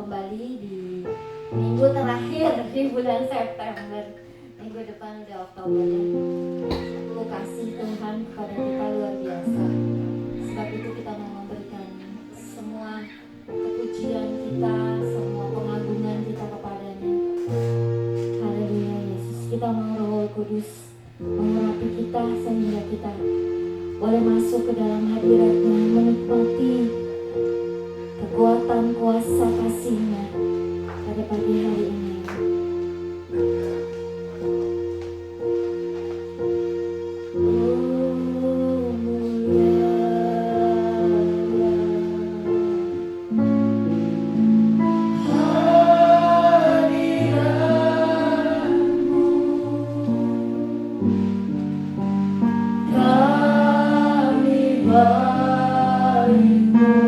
kembali di minggu terakhir di bulan September. Minggu depan udah Oktober. Kasih Tuhan kepada kita luar biasa. Sebab itu kita mau memberikan semua kepujian kita, semua pengagungan kita kepadanya. Haleluya Yesus. Kita mau Roh Kudus mengurapi kita sehingga kita boleh masuk ke dalam hadirat-Nya, menikmati kekuatan kuasa kasih-Nya pada pagi hari ini. Kami baikmu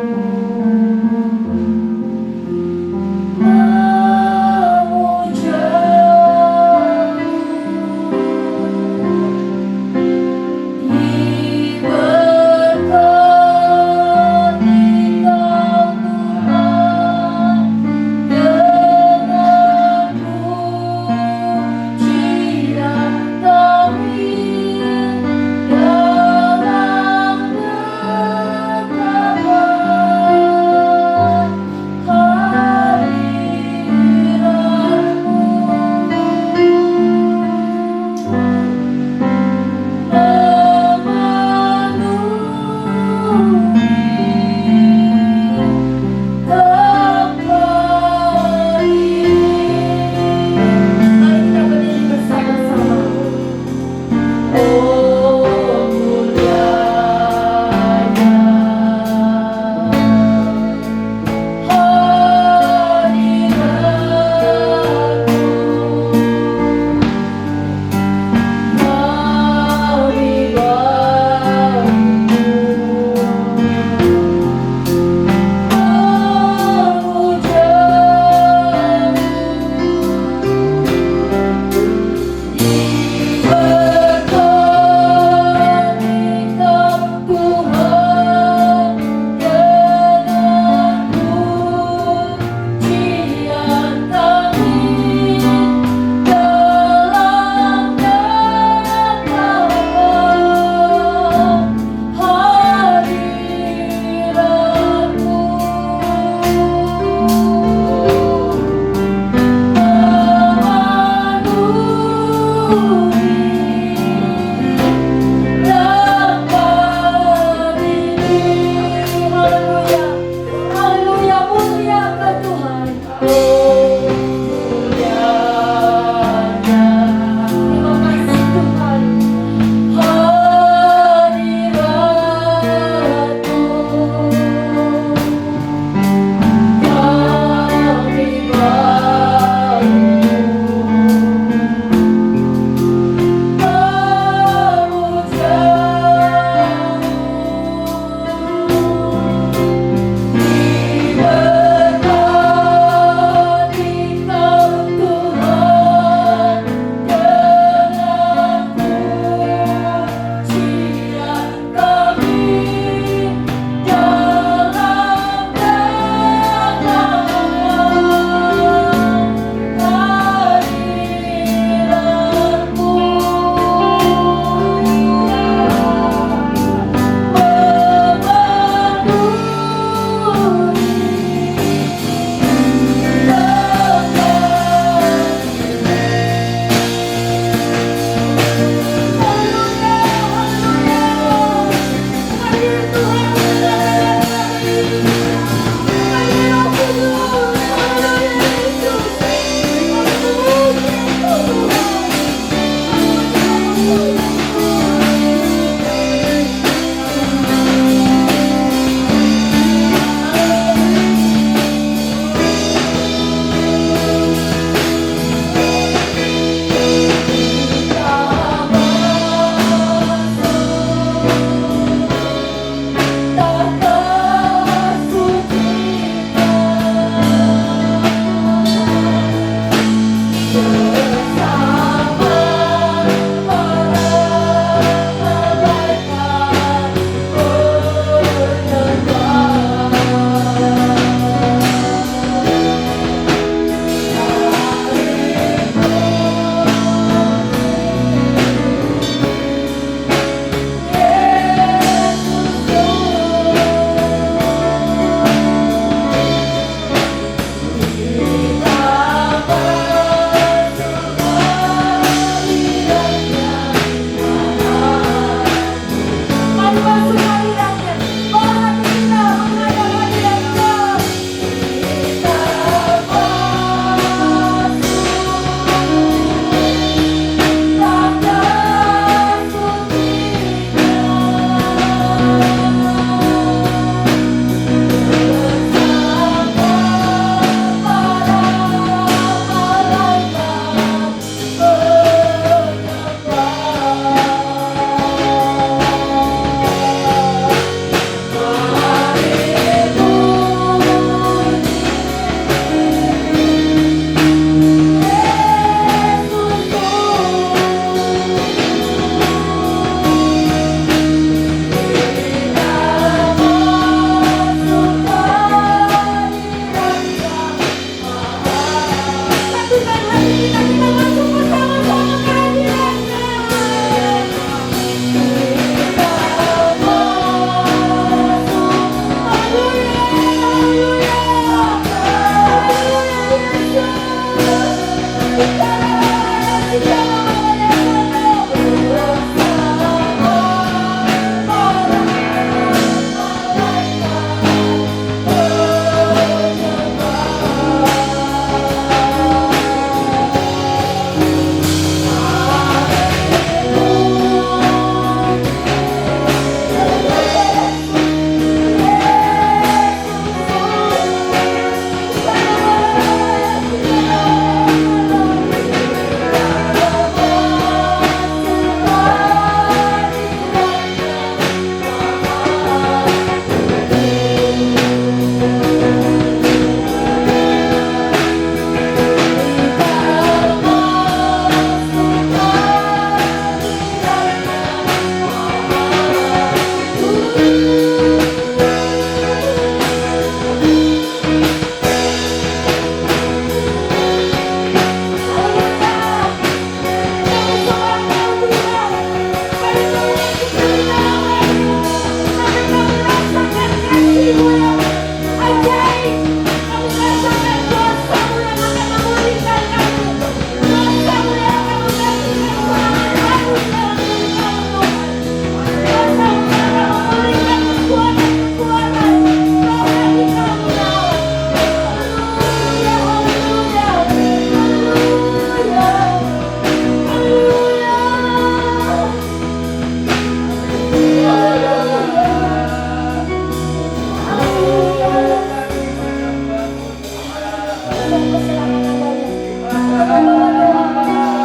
untuk keselamatan banyak.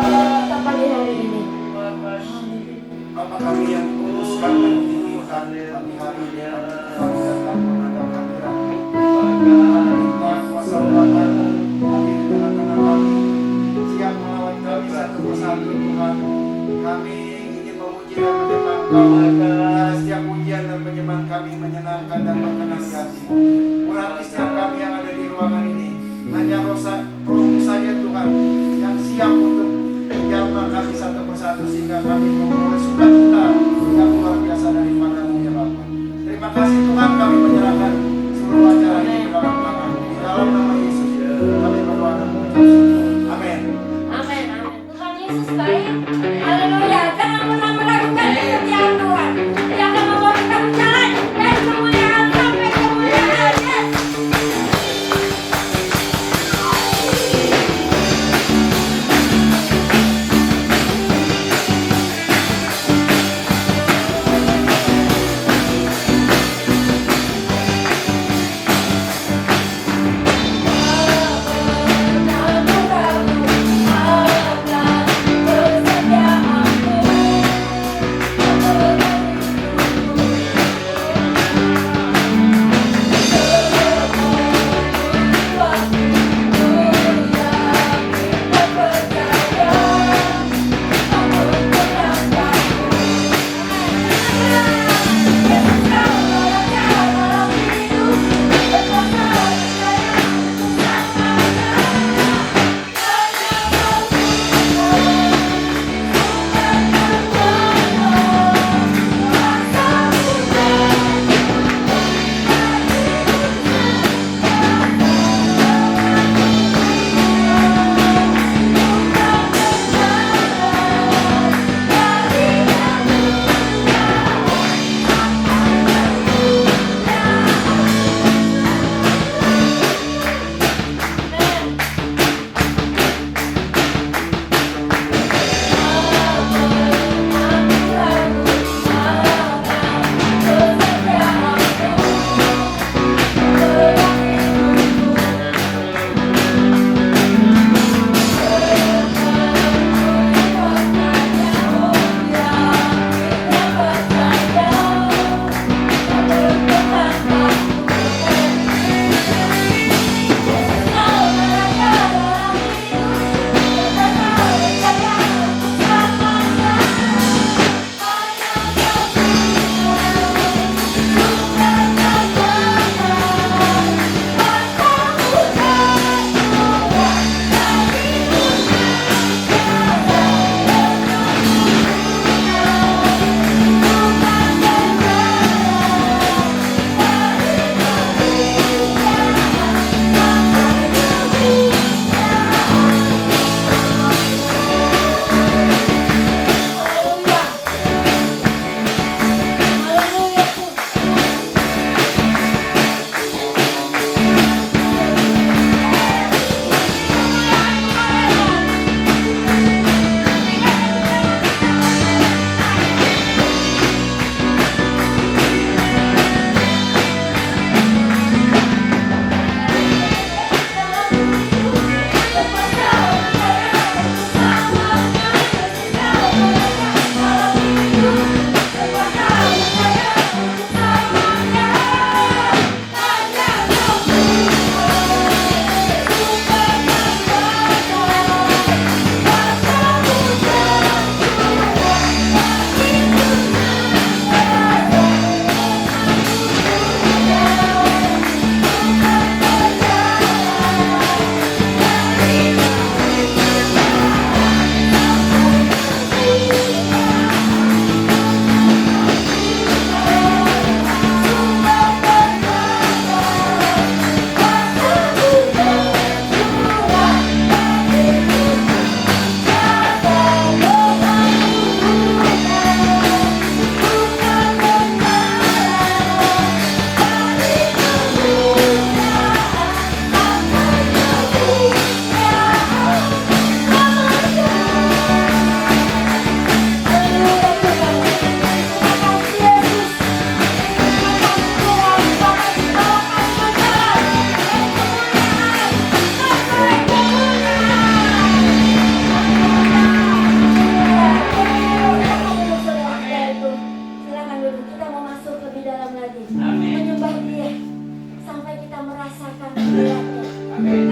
Kita pagi hari ini. Bapa kami yang kuduskan dan ditinggikan pagi hari ini kami datang menghadap hadirat-Mu. Tuhan kuasa Tuhan hadir di tengah-tengah kami, siap melawat kami satu persatu Tuhan. Kami ingin memuji dan menyembah Engkau. Biarlah setiap pujian dan penyembahan kami menyenangkan dan berkenan di hati-Mu. Urapi setiap kami yang ada di ruangan ini, hanya Roh-Mu saja Tuhan yang siap untuk menjamah kami satu persatu sehingga kami memperoleh sukacita yang luar biasa daripada-Mu ya Bapa. Terima kasih Tuhan, kami menyerahkan seluruh acara ini ke dalam tangan-Mu. Di dalam nama Yesus kami berdoa dan mengucap syukur. Amin. Amin, amin. Tuhan Yesus baik. Haleluya. Jangan pernah meragukan kesetiaan Tuhan. Dia akan membawa kita berjalan dari kemuliaan sampai kemuliaan. Yes.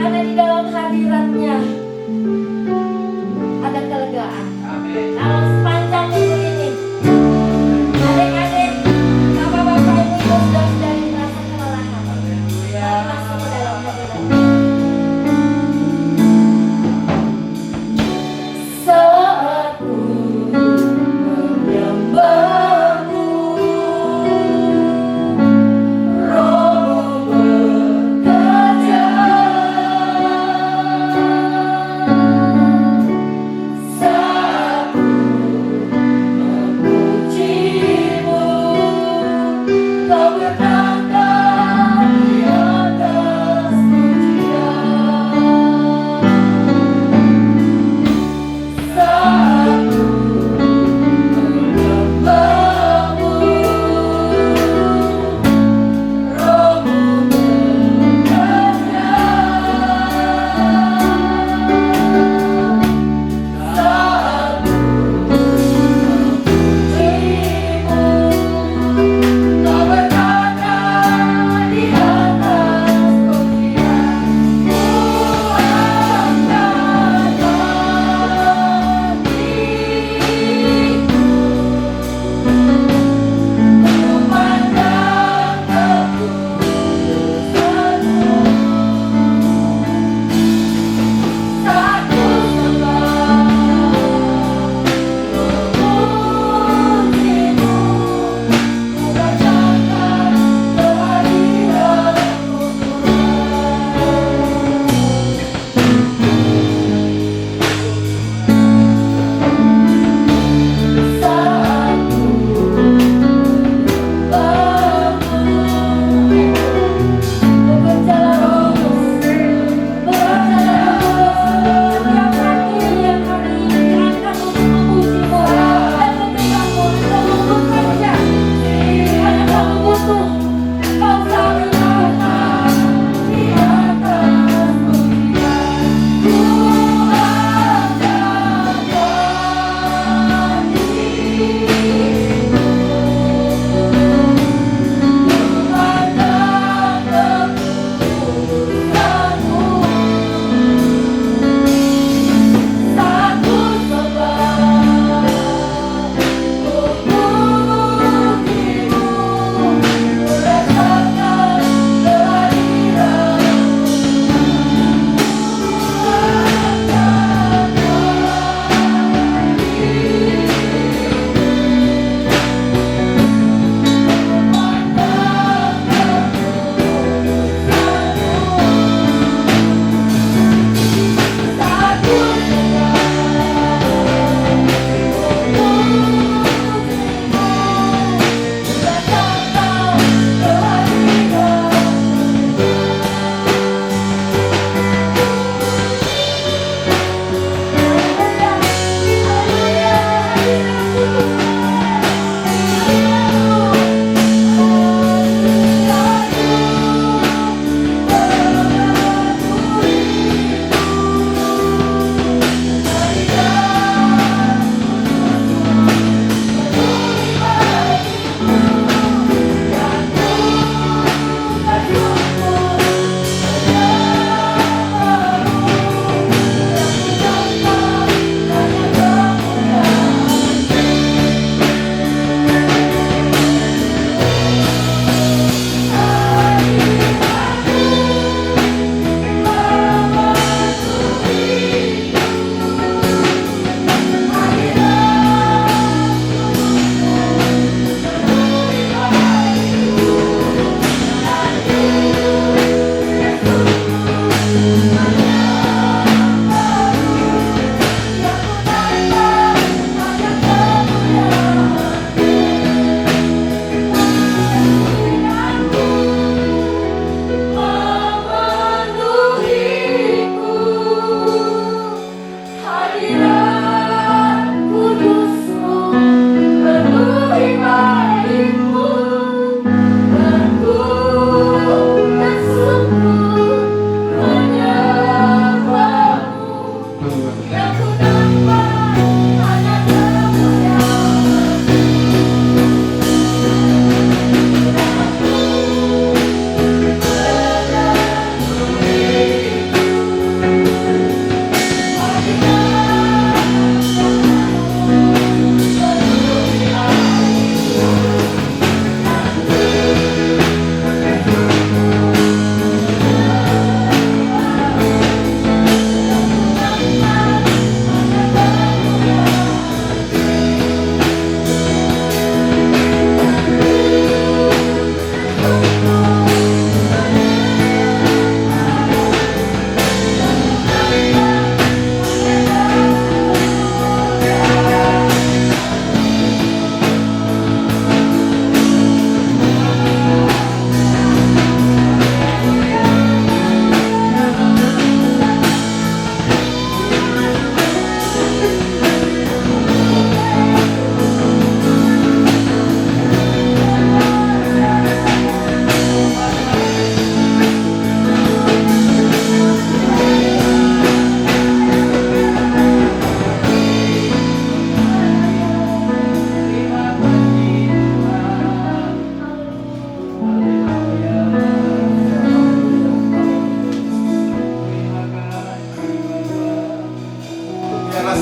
Karena di dalam hadiratnya ada kelegaan. Dalam sepanjang minggu ini, adik-adik, bapak-bapak, ibu-ibu, saudara-saudari merasa kelelahan. Mari masuk ke dalam hadiratnya. Saat ku menyembahmu, Rohmu bekerja. Saat ku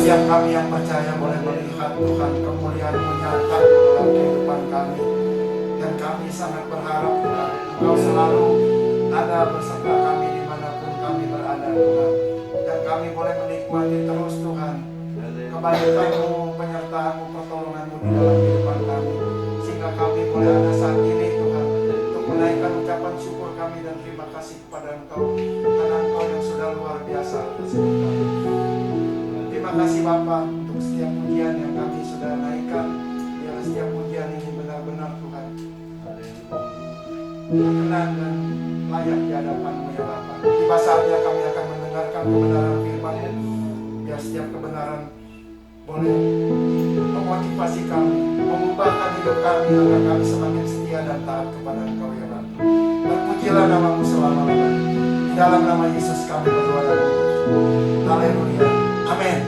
setiap kami yang percaya boleh melihat Tuhan kemuliaan-Mu nyata dalam kehidupan kami. Dan kami sangat berharap Tuhan, Engkau selalu ada beserta kami dimanapun kami berada Tuhan. Dan kami boleh menikmati terus Tuhan kebaikan-Mu, penyertaan-Mu, pertolongan-Mu di dalam kehidupan kami. Sehingga kami boleh ada saat ini Tuhan untuk menaikkan ucapan syukur kami dan terima kasih kepada Engkau. Karena Engkau yang sudah luar biasa atas hidup kami. Terima kasih Bapa untuk setiap pujian yang kami sudah naikkan. Biarlah setiap pujian ini benar-benar Tuhan berkenan dan layak di hadapan-Mu ya Bapa. Tiba saatnya kami akan mendengarkan kebenaran firman-Mu. Biar setiap kebenaran boleh memotivasi kami, mengubahkan hidup kami agar kami semakin setia dan taat kepada Engkau ya Bapa. Terpujilah nama-Mu selama-lamanya. Di dalam nama Yesus kami berdoa dan bersyukur. Haleluya. Amin.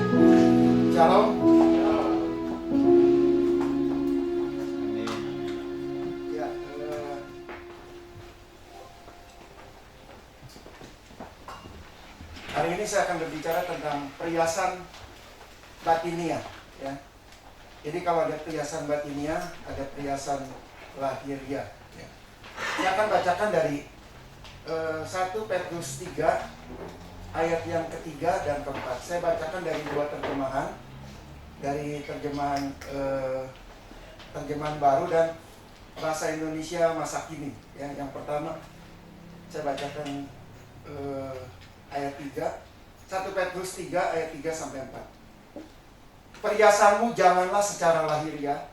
Shalom. Ya, hari ini saya akan berbicara tentang perhiasan batinia. Ya. Jadi kalau ada perhiasan batinia, ada perhiasan lahiriah. Ya. Saya akan bacakan dari 1 Petrus 3 ayat yang ketiga dan keempat. Saya bacakan dari dua terjemahan, dari terjemahan baru dan bahasa Indonesia masa kini. Ya, yang pertama saya bacakan ayat 3, 1 Petrus 3 ayat 3 sampai 4. Perhiasanmu janganlah secara lahiriah,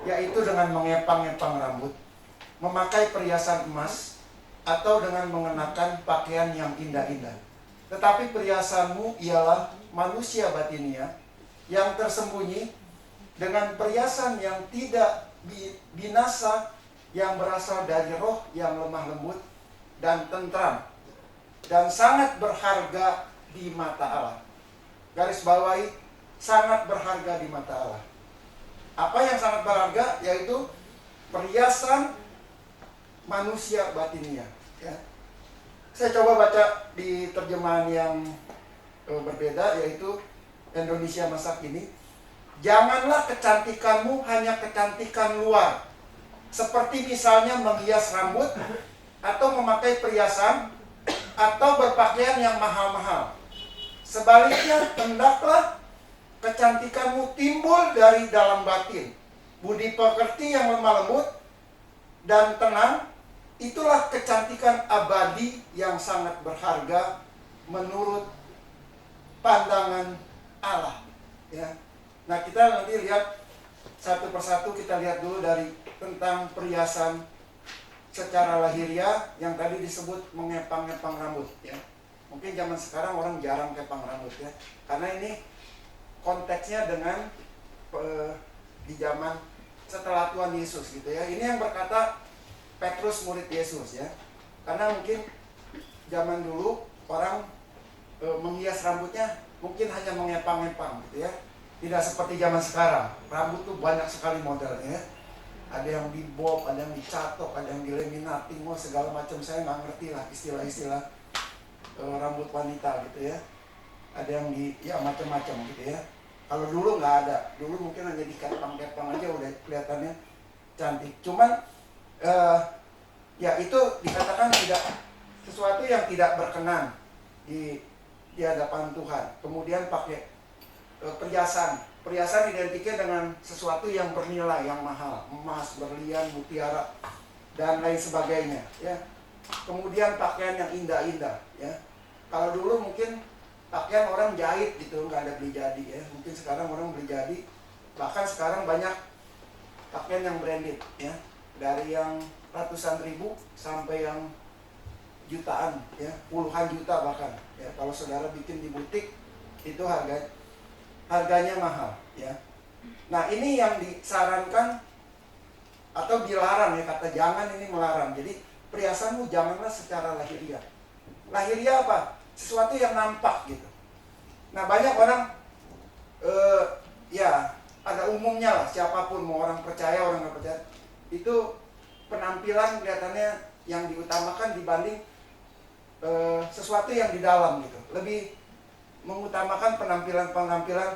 yaitu dengan mengepang-epang rambut, memakai perhiasan emas, atau dengan mengenakan pakaian yang indah-indah. Tetapi perhiasanmu ialah manusia batinia yang tersembunyi dengan perhiasan yang tidak binasa, yang berasal dari roh yang lemah lembut dan tentram dan sangat berharga di mata Allah. Garis bawahi, sangat berharga di mata Allah. Apa yang sangat berharga? Yaitu perhiasan manusia batinia. Ya. Saya coba baca di terjemahan yang berbeda, yaitu Indonesia masa kini. Janganlah kecantikanmu hanya kecantikan luar, seperti misalnya menghias rambut, atau memakai perhiasan, atau berpakaian yang mahal-mahal. Sebaliknya, hendaklah kecantikanmu timbul dari dalam batin, budi pekerti yang lemah lembut dan tenang. Itulah kecantikan abadi yang sangat berharga menurut pandangan Allah. Ya. Nah, kita nanti lihat satu persatu. Kita lihat dulu dari tentang perhiasan secara lahiriah yang tadi disebut mengepang-epang rambut. Ya. Mungkin zaman sekarang orang jarang kepang rambut ya, karena ini konteksnya dengan di zaman setelah Tuhan Yesus gitu ya. Ini yang berkata Petrus murid Yesus ya. Karena mungkin zaman dulu orang menghias rambutnya mungkin hanya mengepang-epang gitu ya. Tidak seperti zaman sekarang. Rambut tuh banyak sekali modelnya ya. Ada yang di bob, ada yang dicatok, ada yang dilaminating, segala macam. Saya nggak ngerti lah istilah-istilah rambut wanita gitu ya. Ada yang ya macam-macam gitu ya. Kalau dulu nggak ada. Dulu mungkin hanya dikepang-kepang aja udah kelihatannya cantik. Cuman ya itu dikatakan tidak sesuatu yang tidak berkenan di hadapan Tuhan. Kemudian pakai perhiasan identiknya dengan sesuatu yang bernilai, yang mahal, emas, berlian, mutiara dan lain sebagainya ya. Kemudian pakaian yang indah-indah ya. Kalau dulu mungkin pakaian orang jahit gitu, nggak ada beli jadi ya. Mungkin sekarang orang beli jadi. Bahkan sekarang banyak pakaian yang branded ya. Dari yang ratusan ribu sampai yang jutaan ya, puluhan juta bahkan ya. Kalau saudara bikin di butik itu harganya mahal ya. Nah, ini yang disarankan atau dilarang ya, kata jangan ini melarang. Jadi perhiasanmu janganlah secara lahiriah. Lahiriah apa? Sesuatu yang nampak gitu. Nah, banyak orang ya pada umumnya lah, siapapun mau orang percaya orang nggak percaya, itu penampilan kelihatannya yang diutamakan dibanding sesuatu yang di dalam gitu. Lebih mengutamakan penampilan-penampilan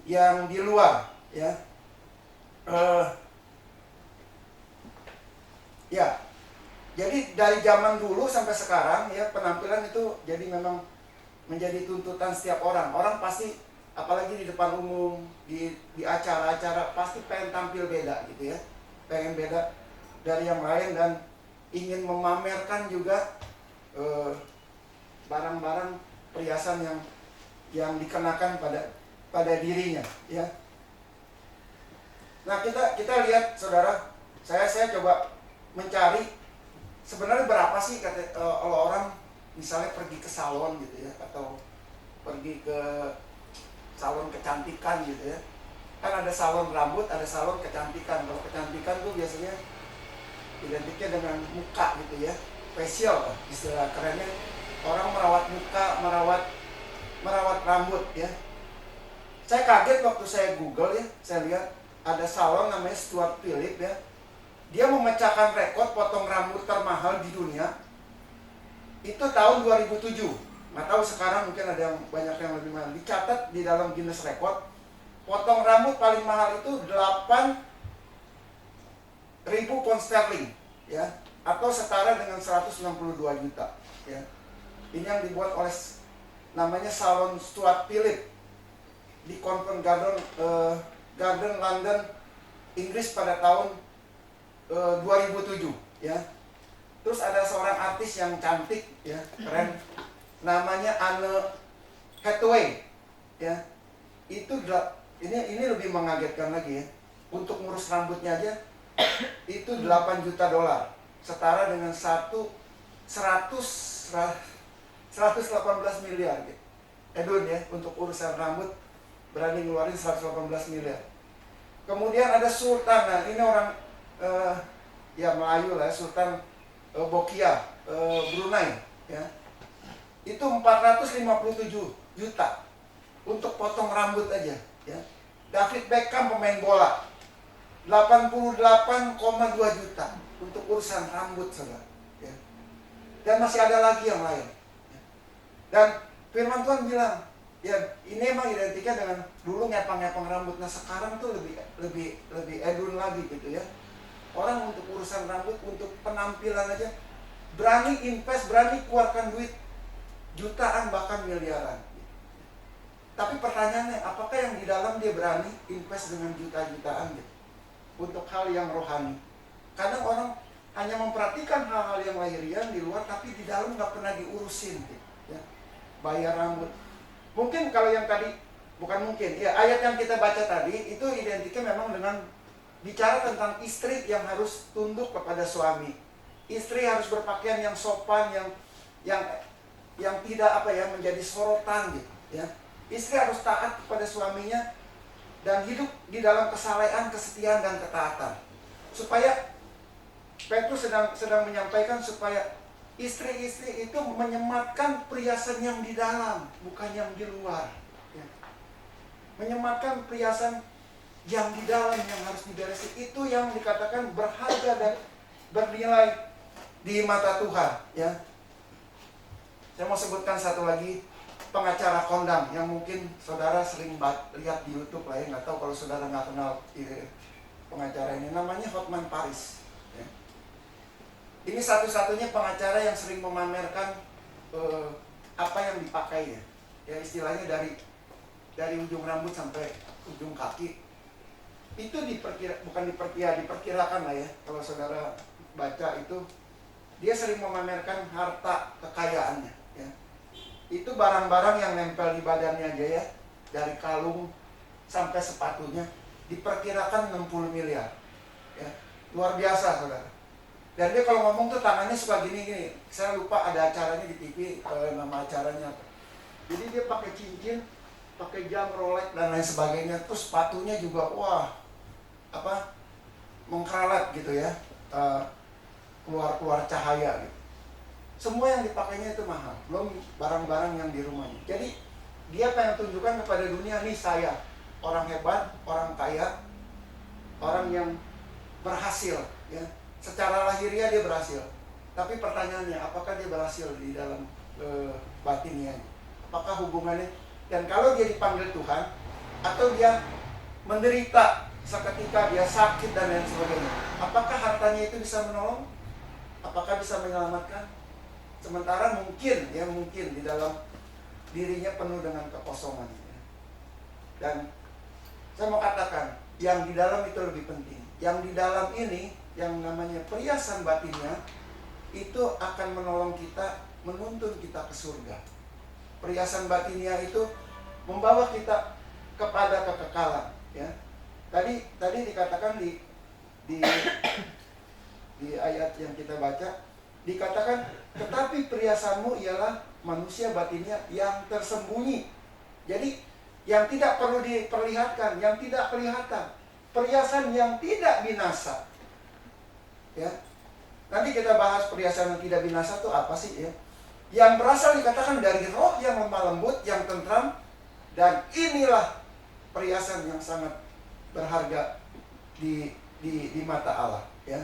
yang di luar, ya. Ya, jadi dari zaman dulu sampai sekarang ya penampilan itu jadi memang menjadi tuntutan setiap orang. Orang pasti apalagi di depan umum, di acara-acara pasti pengen tampil beda gitu ya. Pengen beda dari yang lain dan ingin memamerkan juga barang-barang perhiasan yang dikenakan pada dirinya ya. Nah, kita lihat saudara, saya coba mencari sebenarnya berapa sih kalau orang misalnya pergi ke salon gitu ya, atau pergi ke salon kecantikan gitu ya. Kan ada salon rambut, ada salon kecantikan. Kalau kecantikan tuh biasanya identiknya dengan muka gitu ya, facial istilah kerennya. Orang merawat muka, merawat rambut ya. Saya kaget waktu saya Google ya, saya lihat ada salon namanya Stuart Philip ya. Dia memecahkan rekor potong rambut termahal di dunia. Itu tahun 2007. Nggak tahu sekarang mungkin ada yang banyak yang lebih mahal. Dicatat di dalam Guinness Record, potong rambut paling mahal itu 8.000 pound sterling ya, atau setara dengan 162 juta ya. Ini yang dibuat oleh namanya salon Stuart Philip di Covent Garden London, Inggris pada tahun 2007 ya. Terus ada seorang artis yang cantik ya, keren, namanya Anne Hathaway ya. Ini lebih mengagetkan lagi ya. Untuk ngurus rambutnya aja itu 8 juta dolar, setara dengan 118 miliar gitu. Edun ya, untuk urusan rambut berani ngeluarin 118 miliar. Kemudian ada Sultan, nah ini orang ya Melayu lah, Sultan Bokia Brunei ya. Itu 457 juta untuk potong rambut aja ya. David Beckham pemain bola 88,2 juta untuk urusan rambut saudara ya. Dan masih ada lagi yang lain ya. Dan firman Tuhan bilang ya, ini emang identiknya dengan dulu ngepang-ngepang rambut. Nah sekarang tuh lebih edun lagi gitu ya. Orang untuk urusan rambut, untuk penampilan aja berani invest, berani keluarkan duit jutaan bahkan miliaran. Tapi pertanyaannya, apakah yang di dalam dia berani invest dengan juta-jutaan gitu untuk hal yang rohani? Kadang orang hanya memperhatikan hal-hal yang lahiriah di luar, tapi di dalam nggak pernah diurusin gitu ya. Bayar rambut. Mungkin kalau yang tadi, bukan mungkin, ya ayat yang kita baca tadi itu identiknya memang dengan bicara tentang istri yang harus tunduk kepada suami. Istri harus berpakaian yang sopan, yang tidak menjadi sorotan gitu ya. Istri harus taat kepada suaminya dan hidup di dalam kesalehan, kesetiaan dan ketaatan. Supaya Petrus sedang menyampaikan supaya istri-istri itu menyematkan perhiasan yang di dalam, bukan yang di luar ya. Menyematkan perhiasan yang di dalam yang harus diberesin, itu yang dikatakan berharga dan bernilai di mata Tuhan ya. Saya mau sebutkan satu lagi pengacara kondang yang mungkin saudara sering lihat di YouTube lah ya. Nggak tahu kalau saudara nggak kenal pengacara ini, namanya Hotman Paris ya. Ini satu-satunya pengacara yang sering memamerkan apa yang dipakainya ya, istilahnya dari ujung rambut sampai ujung kaki. Itu diperkirakan lah ya, kalau saudara baca itu dia sering memamerkan harta kekayaannya ya. Itu barang-barang yang nempel di badannya aja ya, dari kalung sampai sepatunya diperkirakan 60 miliar ya. Luar biasa saudara. Dan dia kalau ngomong tuh tangannya suka gini-gini. Saya lupa ada acaranya di TV, nama acaranya apa. Jadi dia pakai cincin, pakai jam Rolex dan lain sebagainya. Terus sepatunya juga mengkeralat gitu ya, keluar cahaya gitu. Semua yang dipakainya itu mahal, belum barang-barang yang di rumahnya. Jadi dia pengen tunjukkan kepada dunia, nih saya orang hebat, orang kaya, orang yang berhasil ya. Secara lahiriah dia berhasil. Tapi pertanyaannya, apakah dia berhasil di dalam batinnya? Apakah hubungannya Dan kalau dia dipanggil Tuhan, atau dia menderita seketika, dia sakit dan lain sebagainya, apakah hartanya itu bisa menolong? Apakah bisa menyelamatkan? Sementara mungkin di dalam dirinya penuh dengan kekosongan. Dan saya mau katakan, yang di dalam itu lebih penting. Yang di dalam ini, yang namanya perhiasan batinnya, itu akan menolong kita, menuntun kita ke surga. Perhiasan batinnya itu membawa kita kepada kekekalan, ya. Tadi dikatakan di ayat yang kita baca, dikatakan, tetapi perhiasanmu ialah manusia batinnya yang tersembunyi. Jadi yang tidak perlu diperlihatkan, yang tidak kelihatan, perhiasan yang tidak binasa, ya. Nanti kita bahas perhiasan yang tidak binasa itu apa sih, ya. Yang berasal dikatakan dari roh yang lemah lembut, yang tentram, dan inilah perhiasan yang sangat berharga di mata Allah, ya.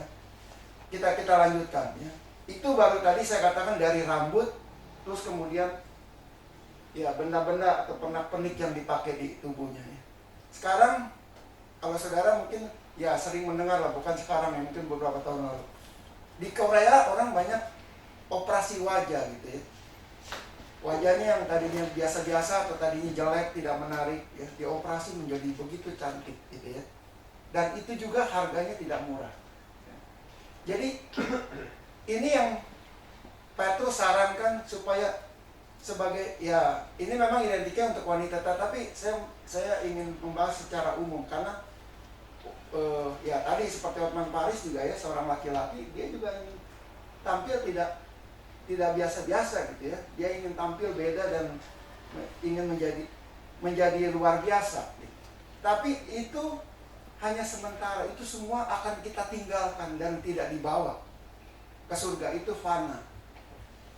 Kita lanjutkan, ya. Itu baru tadi saya katakan dari rambut, terus kemudian ya benda-benda atau pernak-pernik yang dipakai di tubuhnya, ya. Sekarang kalau saudara mungkin ya sering mendengar lah, bukan sekarang ya, mungkin beberapa tahun lalu, di Korea orang banyak operasi wajah gitu, ya. Wajahnya yang tadinya biasa-biasa atau tadinya jelek, tidak menarik, ya, dioperasi menjadi begitu cantik gitu, ya. Dan itu juga harganya tidak murah, ya. Jadi ini yang Petrus sarankan supaya sebagai, ya ini memang identiknya untuk wanita, tapi saya ingin membahas secara umum karena ya tadi seperti Hotman Paris juga, ya, seorang laki-laki, dia juga ingin tampil tidak biasa-biasa gitu, ya. Dia ingin tampil beda dan ingin menjadi luar biasa, gitu. Tapi itu hanya sementara, itu semua akan kita tinggalkan dan tidak dibawa ke surga, itu fana.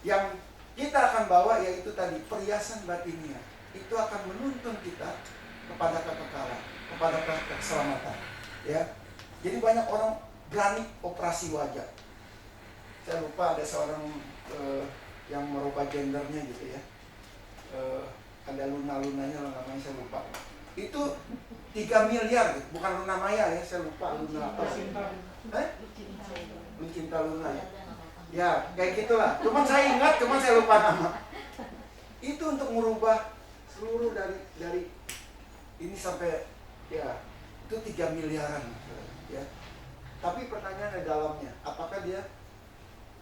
Yang kita akan bawa yaitu tadi perhiasan batinnya, itu akan menuntun kita kepada kekekalan, kepada keselamatan, ya. Jadi banyak orang berani operasi wajah. Saya lupa ada seorang yang merubah gendernya gitu, ya. Ada Luna-lunanya namanya, saya lupa. Itu 3 miliar gitu. Bukan Luna Maya, ya, saya lupa Luna apa sih. Lucinta Luna, ya. Ya, kayak gitulah. Cuman saya ingat, cuman saya lupa nama. Itu untuk merubah seluruh dari ini sampai, ya, itu 3 miliaran, ya. Tapi pertanyaannya dalamnya, apakah dia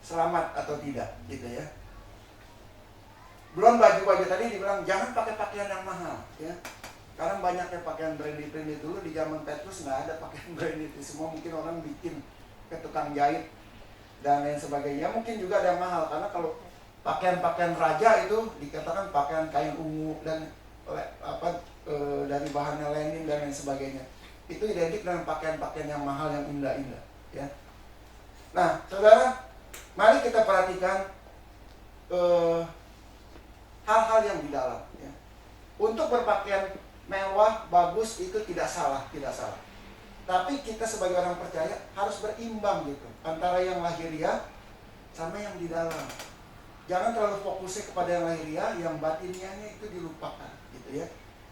selamat atau tidak, gitu, ya. Belum baju-baju tadi dibilang jangan pakai pakaian yang mahal, ya. Karena banyaknya pakaian branded dulu, di zaman Petrus nggak ada pakaian branded, semua mungkin orang bikin ke tukang jahit dan lain sebagainya. Mungkin juga ada yang mahal, karena kalau pakaian-pakaian raja itu dikatakan pakaian kain ungu dan dari bahannya linen dan lain sebagainya. Itu identik dengan pakaian-pakaian yang mahal, yang indah-indah, ya. Nah, saudara, mari kita perhatikan hal-hal yang di dalam, ya. Untuk berpakaian mewah, bagus, itu tidak salah. Tapi kita sebagai orang percaya harus berimbang gitu, antara yang lahiriah sama yang di dalam. Jangan terlalu fokusnya kepada yang lahiriah, yang batiniahnya itu dilupakan, gitu, ya.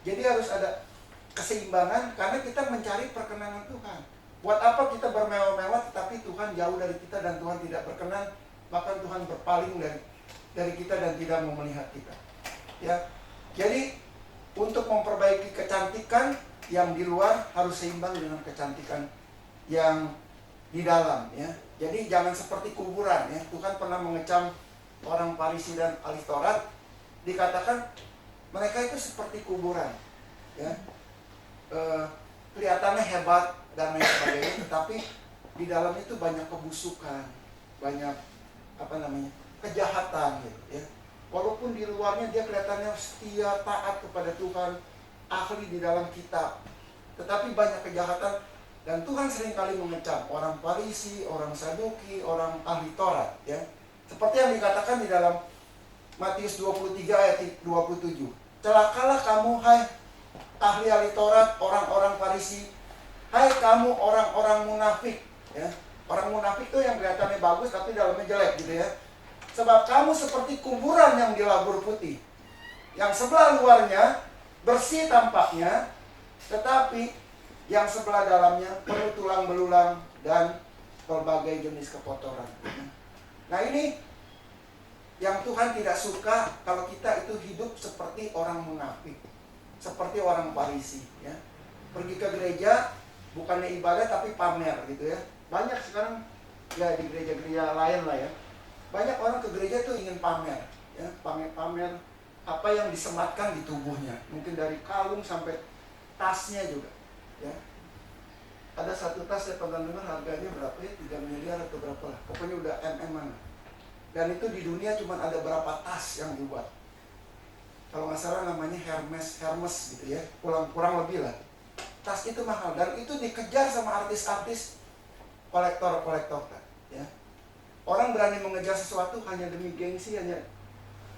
Jadi harus ada keseimbangan, karena kita mencari perkenanan Tuhan. Buat apa kita bermewah-mewah tetapi Tuhan jauh dari kita dan Tuhan tidak berkenan, bahkan Tuhan berpaling dari kita dan tidak mau melihat kita, ya. Jadi untuk memperbaiki kecantikan yang di luar harus seimbang dengan kecantikan yang di dalam, ya. Jadi jangan seperti kuburan, ya. Tuhan pernah mengecam orang Farisi dan ahli Taurat, dikatakan mereka itu seperti kuburan, ya. Kelihatannya hebat dan lain sebagainya, tetapi di dalam itu banyak kebusukan, banyak kejahatan, gitu, ya. Walaupun di luarnya dia kelihatannya setia, taat kepada Tuhan, ahli di dalam kitab, tetapi banyak kejahatan. Dan Tuhan seringkali mengecam orang Farisi, orang Saduki, orang ahli Taurat, ya. Seperti yang dikatakan di dalam Matius 23 ayat 27. Celakalah kamu, hai ahli-ahli Taurat, orang-orang Farisi, hai kamu orang-orang munafik, ya. Orang munafik itu yang kelihatannya bagus tapi dalamnya jelek, gitu, ya. Sebab kamu seperti kuburan yang dilabur putih. Yang sebelah luarnya bersih tampaknya, tetapi yang sebelah dalamnya penuh tulang belulang dan berbagai jenis kekotoran. Nah ini yang Tuhan tidak suka kalau kita itu hidup seperti orang munafik, seperti orang Farisi, ya. Pergi ke gereja bukannya ibadah tapi pamer gitu ya. Banyak sekarang ya di gereja-gereja lain lah ya. Banyak orang ke gereja tuh ingin pamer, ya, pamer apa yang disematkan di tubuhnya. Mungkin dari kalung sampai tasnya juga, ya. Ada satu tas saya pernah dengar harganya berapa ya? 3 miliar atau berapa lah. Pokoknya udah MM-an. Dan itu di dunia cuma ada berapa tas yang dibuat. Kalau nggak salah namanya Hermes gitu ya. Kurang lebih lah. Tas itu mahal dan itu dikejar sama artis-artis kolektor, ya. Orang berani mengejar sesuatu hanya demi gengsi, hanya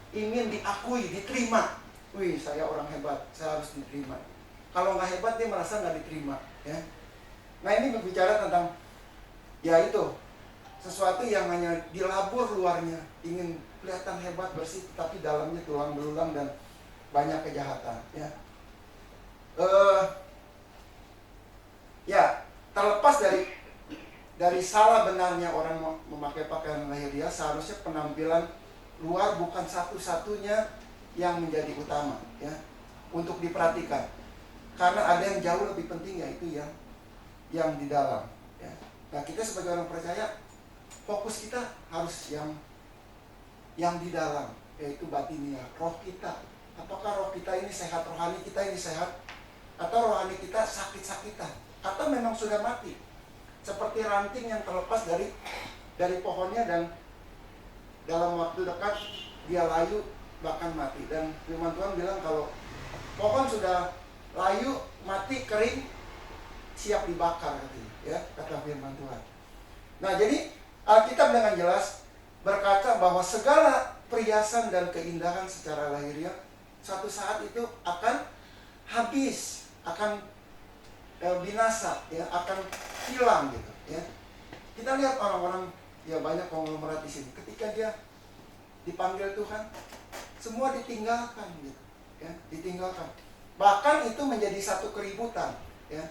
ingin diakui, diterima. Wih, saya orang hebat, saya harus diterima. Kalau nggak hebat dia merasa nggak diterima, ya. Nah ini berbicara tentang ya itu sesuatu yang hanya dilabur luarnya, ingin kelihatan hebat bersih, tapi dalamnya tulang belulang dan banyak kejahatan, ya. Ya terlepas dari salah benarnya orang memakai pakaian lahiriah, seharusnya penampilan luar bukan satu-satunya yang menjadi utama, ya, untuk diperhatikan. Karena ada yang jauh lebih penting, yaitu yang di dalam, ya. Nah kita sebagai orang percaya, fokus kita harus yang di dalam, yaitu batinnya, roh kita. Apakah roh kita ini sehat, rohani kita ini sehat, atau rohani kita sakit-sakitan, atau memang sudah mati, seperti ranting yang terlepas dari pohonnya dan dalam waktu dekat dia layu bahkan mati. Dan firman Tuhan bilang kalau pohon sudah layu, mati, kering, siap dibakar, ya, kata firman Tuhan. Nah jadi Alkitab dengan jelas berkata bahwa segala perhiasan dan keindahan secara lahiriah suatu saat itu akan habis, akan binasa, ya, akan hilang gitu, ya. Kita lihat orang-orang, ya, banyak konglomerat di sini. Ketika dia dipanggil Tuhan, semua ditinggalkan gitu, ya, ditinggalkan. Bahkan itu menjadi satu keributan, ya.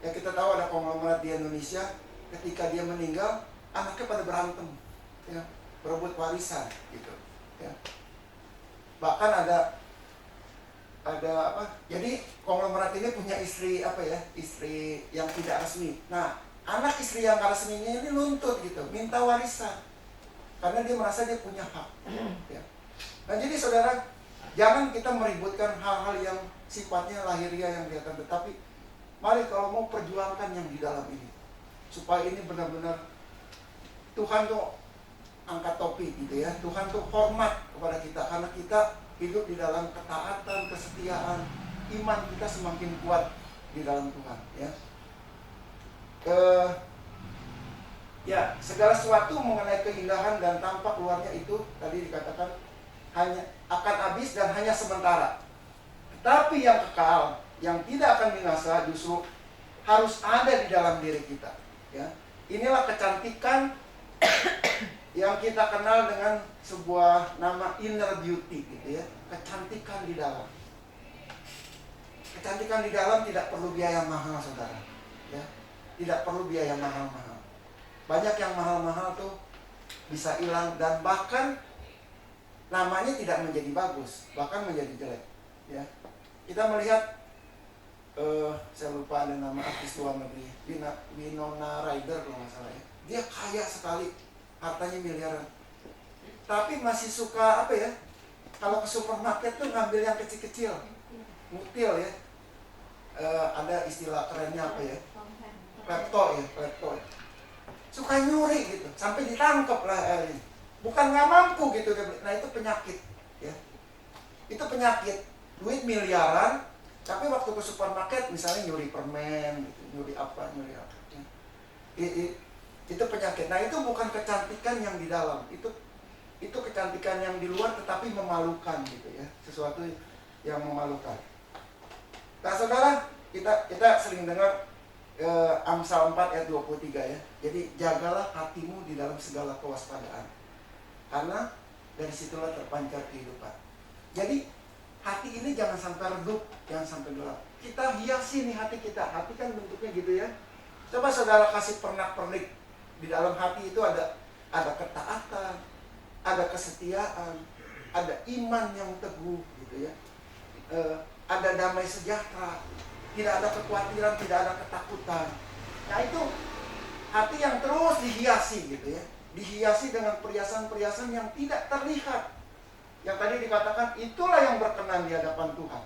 Ya kita tahu ada konglomerat di Indonesia, ketika dia meninggal, anaknya pada berantem, ya, berebut warisan gitu, ya. Bahkan ada apa? Jadi konglomerat ini punya istri apa ya? Istri yang tidak resmi. Nah, anak istri yang tidak resminya ini nuntut gitu, minta warisan. Karena dia merasa dia punya hak. Ya. Nah, jadi saudara, jangan kita meributkan hal-hal yang sifatnya lahiriah yang kelihatan, tetapi mari kalau mau perjuangkan yang di dalam ini. Supaya ini benar-benar Tuhan tuh angkat topi gitu ya. Tuhan tuh hormat kepada kita karena kita hidup di dalam ketaatan, kesetiaan, iman kita semakin kuat di dalam Tuhan, ya. Ya, segala sesuatu mengenai keindahan dan tampak luarnya itu tadi dikatakan hanya akan habis dan hanya sementara. Tetapi yang kekal, yang tidak akan binasa justru harus ada di dalam diri kita, ya. Inilah kecantikan yang kita kenal dengan sebuah nama inner beauty gitu ya, kecantikan di dalam. Kecantikan di dalam tidak perlu biaya mahal, saudara, ya. Tidak perlu biaya mahal-mahal. Banyak yang mahal-mahal tuh bisa hilang dan bahkan namanya tidak menjadi bagus, bahkan menjadi jelek, ya. Kita melihat saya lupa ada nama artis luar negeri, Winona Ryder kalau nggak salah ya. Dia kaya sekali, hartanya miliaran, tapi masih suka apa ya? Kalau ke supermarket tuh ngambil yang kecil-kecil, mutil ya. Ada istilah kerennya apa ya? Klepto ya. Suka nyuri gitu, sampai ditangkap lah. Bukan nggak mampu gitu. Nah itu penyakit, ya. Itu penyakit. Duit miliaran, tapi waktu ke supermarket misalnya nyuri permen, gitu, nyuri apa. Ya. Itu penyakit. Nah itu bukan kecantikan yang di dalam, itu kecantikan yang di luar tetapi memalukan gitu ya, sesuatu yang memalukan. Nah saudara, kita sering dengar Amsal 4 ayat 23 ya. Jadi jagalah hatimu di dalam segala kewaspadaan, karena dari situlah terpancar kehidupan. Jadi hati ini jangan sampai redup, jangan sampai gelap. Kita hiasi nih hati kita. Hati kan bentuknya gitu ya. Coba saudara kasih pernak-pernik. Di dalam hati itu ada ketaatan, ada kesetiaan, ada iman yang teguh gitu ya. Ada damai sejahtera, tidak ada kekhawatiran, tidak ada ketakutan. Nah itu hati yang terus dihiasi gitu ya. Dihiasi dengan perhiasan-perhiasan yang tidak terlihat. Yang tadi dikatakan itulah yang berkenan di hadapan Tuhan.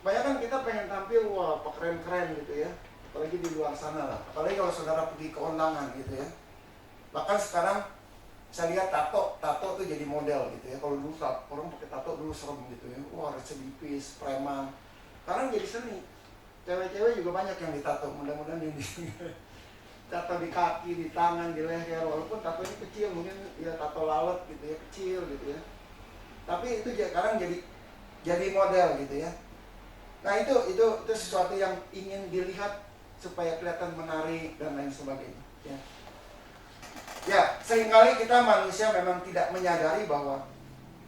Bayangkan kita pengen tampil, wah keren-keren gitu ya. Apalagi di luar sana lah. Apalagi kalau saudara pergi ke undangan gitu ya. Bahkan sekarang saya lihat tato tuh jadi model gitu ya. Kalau dulu orang pakai tato dulu serem gitu ya. Wah residivis, preman. Sekarang jadi seni. Cewek-cewek juga banyak yang ditato. Mudah-mudahan ini tato di kaki, di tangan, di leher. Walaupun tatonya kecil, mungkin ya tato lalat gitu ya, kecil gitu ya. Tapi itu sekarang jadi model gitu ya. Nah itu sesuatu yang ingin dilihat supaya kelihatan menarik dan lain sebagainya. Ya, seringkali kita manusia memang tidak menyadari bahwa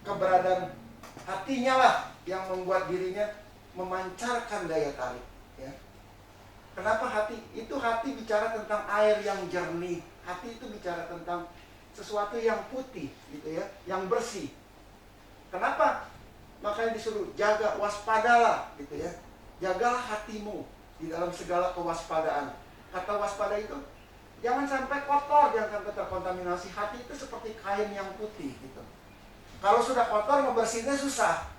keberadaan hatinya lah yang membuat dirinya memancarkan daya tarik. Ya. Kenapa hati? Itu hati bicara tentang air yang jernih. Hati itu bicara tentang sesuatu yang putih, gitu ya, yang bersih. Kenapa? Makanya disuruh jaga, waspadalah, gitu ya. Jagalah hatimu di dalam segala kewaspadaan. Kata waspada itu jangan sampai kotor, jangan sampai terkontaminasi. Hati itu seperti kain yang putih, gitu. Kalau sudah kotor, ngebersihinnya susah,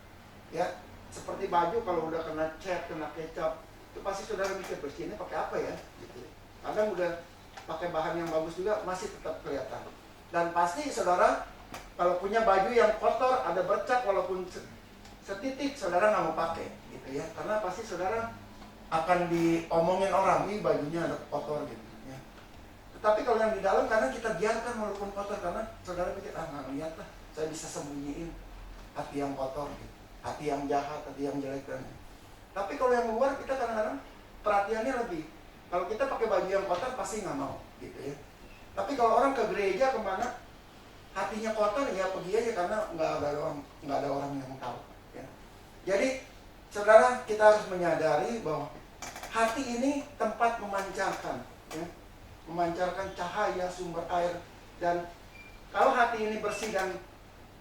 ya. Seperti baju kalau udah kena cat, kena kecap, itu pasti saudara mikir bersihnya pakai apa ya, gitu. Kadang udah pakai bahan yang bagus juga masih tetap kelihatan. Dan pasti saudara kalau punya baju yang kotor, ada bercak walaupun setitik, saudara nggak mau pakai, gitu ya. Karena pasti saudara akan diomongin orang, nih bajunya ada kotor gitu. Ya. Tetapi kalau yang di dalam, karena kita biarkan walaupun kotor, karena saudara pikir nggak lihat lah, saya bisa sembunyiin hati yang kotor, gitu. Hati yang jahat, hati yang jelek dan. Tapi kalau yang luar kita kadang-kadang perhatiannya lebih. Kalau kita pakai baju yang kotor pasti nggak mau, gitu ya. Tapi kalau orang ke gereja kemana hatinya kotor, ya pergi aja karena nggak ada orang yang tahu. Ya. Jadi saudara, kita harus menyadari bahwa hati ini tempat memancarkan, ya. Memancarkan cahaya sumber air. Dan kalau hati ini bersih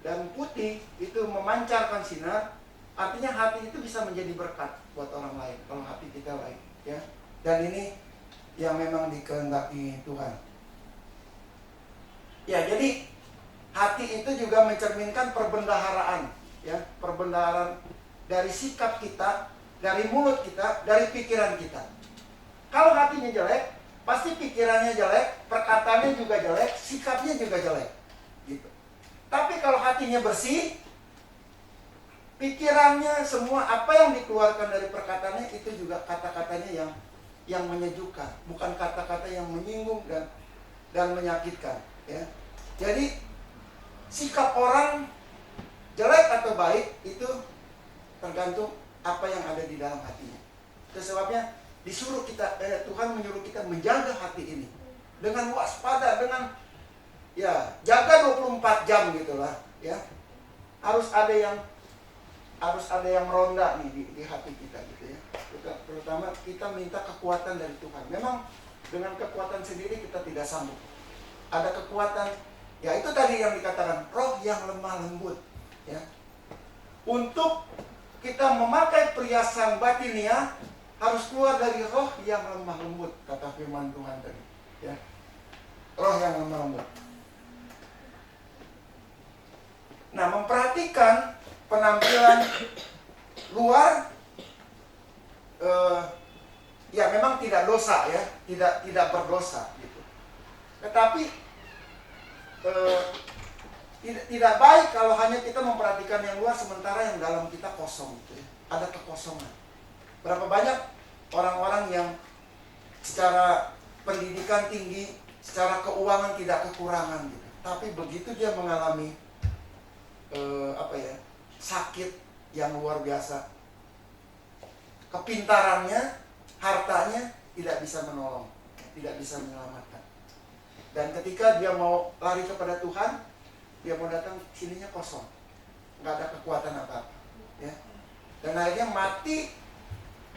dan putih, itu memancarkan sinar, artinya hati itu bisa menjadi berkat buat orang lain kalau hati kita baik, ya. Dan ini yang memang dikehendaki Tuhan. Ya, jadi hati itu juga mencerminkan perbendaharaan, ya, perbendaharaan dari sikap kita, dari mulut kita, dari pikiran kita. Kalau hatinya jelek, pasti pikirannya jelek, perkataannya juga jelek, sikapnya juga jelek, gitu. Tapi kalau hatinya bersih, pikirannya, semua apa yang dikeluarkan dari perkataannya itu juga kata-katanya yang menyejukkan, bukan kata-kata yang menyinggung dan menyakitkan, ya. Jadi sikap orang jelek atau baik itu tergantung apa yang ada di dalam hatinya. Itu sebabnya disuruh kita, Tuhan menyuruh kita menjaga hati ini dengan waspada, dengan ya jaga 24 jam gitulah, ya. Harus ada yang meronda nih di hati kita, gitu ya. Terutama kita minta kekuatan dari Tuhan. Memang dengan kekuatan sendiri kita tidak sanggup. Ada kekuatan, ya itu tadi yang dikatakan roh yang lemah lembut, ya. Untuk kita memakai perhiasan batinia harus keluar dari roh yang lemah lembut, kata firman Tuhan tadi, ya. Roh yang lemah lembut. Nah, memperhatikan penampilan luar, ya memang tidak dosa, ya, tidak berdosa, gitu. Tetapi tidak baik kalau hanya kita memperhatikan yang luar sementara yang dalam kita kosong, gitu ya. Ada kekosongan. Berapa banyak orang-orang yang secara pendidikan tinggi, secara keuangan tidak kekurangan, gitu. Tapi begitu dia mengalami sakit yang luar biasa, kepintarannya, hartanya tidak bisa menolong, tidak bisa menyelamatkan. Dan ketika dia mau lari kepada Tuhan, dia mau datang, sininya kosong. nggak ada kekuatan apa-apa, ya. Dan akhirnya mati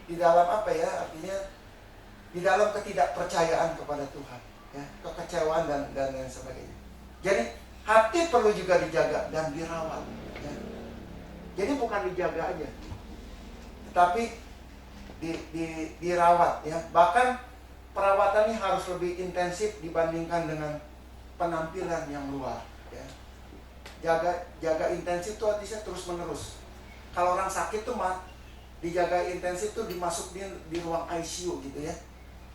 di dalam apa ya, artinya di dalam ketidakpercayaan kepada Tuhan, ya, kekecewaan dan lain sebagainya. Jadi hati perlu juga dijaga dan dirawat, ya. Jadi bukan dijaga aja, tetapi dirawat, ya. Bahkan perawatannya harus lebih intensif dibandingkan dengan penampilan yang luar, ya. Jaga intensif itu artinya terus menerus. Kalau orang sakit tuh dijaga intensif tuh dimasukin di ruang ICU gitu ya.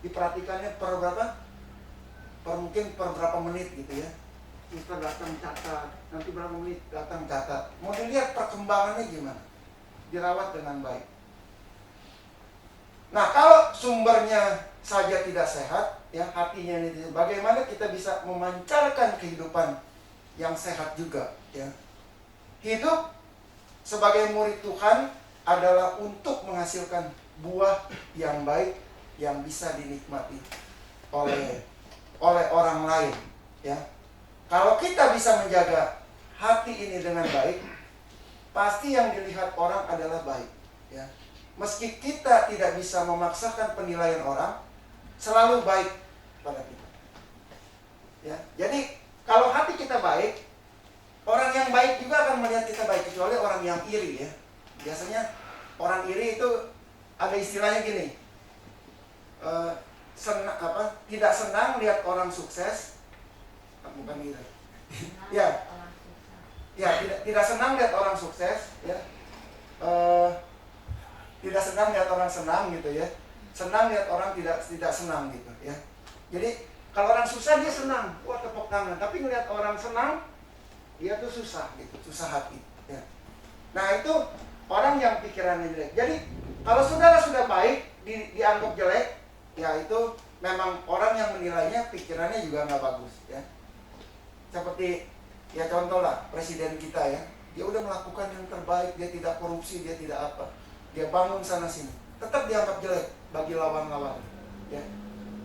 Diperhatikannya mungkin per berapa menit gitu ya. Kita datang catat, nanti berapa menit datang catat. Mau dilihat perkembangannya gimana. Dirawat dengan baik. Nah, kalau sumbernya saja tidak sehat, ya, hatinya ini, bagaimana kita bisa memancarkan kehidupan yang sehat juga, ya. Hidup sebagai murid Tuhan adalah untuk menghasilkan buah yang baik yang bisa dinikmati oleh orang lain, ya. Kalau kita bisa menjaga hati ini dengan baik, pasti yang dilihat orang adalah baik, ya. Meski kita tidak bisa memaksakan penilaian orang, selalu baik pada kita, ya. Jadi kalau hati kita baik, orang yang baik juga akan melihat kita baik, kecuali orang yang iri, ya. Biasanya orang iri itu ada istilahnya gini, tidak senang lihat orang sukses, bukan gitu. Ya, tidak senang lihat orang sukses, ya. Tidak senang lihat orang senang gitu ya. Senang lihat orang tidak senang gitu ya. Jadi kalau orang susah dia senang, wah tepuk tangan. Tapi ngelihat orang senang, dia tuh susah gitu, susah hati, ya. Nah, itu orang yang pikirannya jelek. Jadi kalau saudara sudah baik dianggap jelek, ya itu memang orang yang menilainya pikirannya juga nggak bagus, ya. Seperti ya contoh lah presiden kita, ya. Dia udah melakukan yang terbaik, dia tidak korupsi, dia tidak apa. Dia bangun sana sini, tetap dianggap jelek bagi lawan-lawan, ya.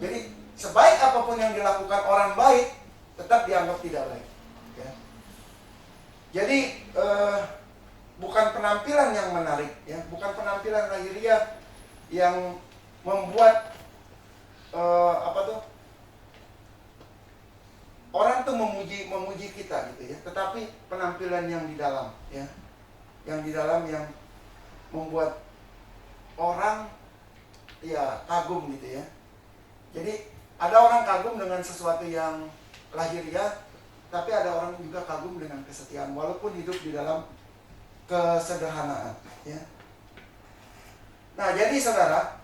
Jadi sebaik apapun yang dilakukan orang baik, tetap dianggap tidak baik, ya. Jadi bukan penampilan yang menarik, ya, bukan penampilan lahiriah yang membuat orang tuh memuji kita gitu ya, tetapi penampilan yang di dalam, ya, yang di dalam yang membuat orang ya kagum gitu ya. Jadi ada orang kagum dengan sesuatu yang lahiriah, tapi ada orang juga kagum dengan kesetiaan walaupun hidup di dalam kesederhanaan, ya. Nah, jadi saudara,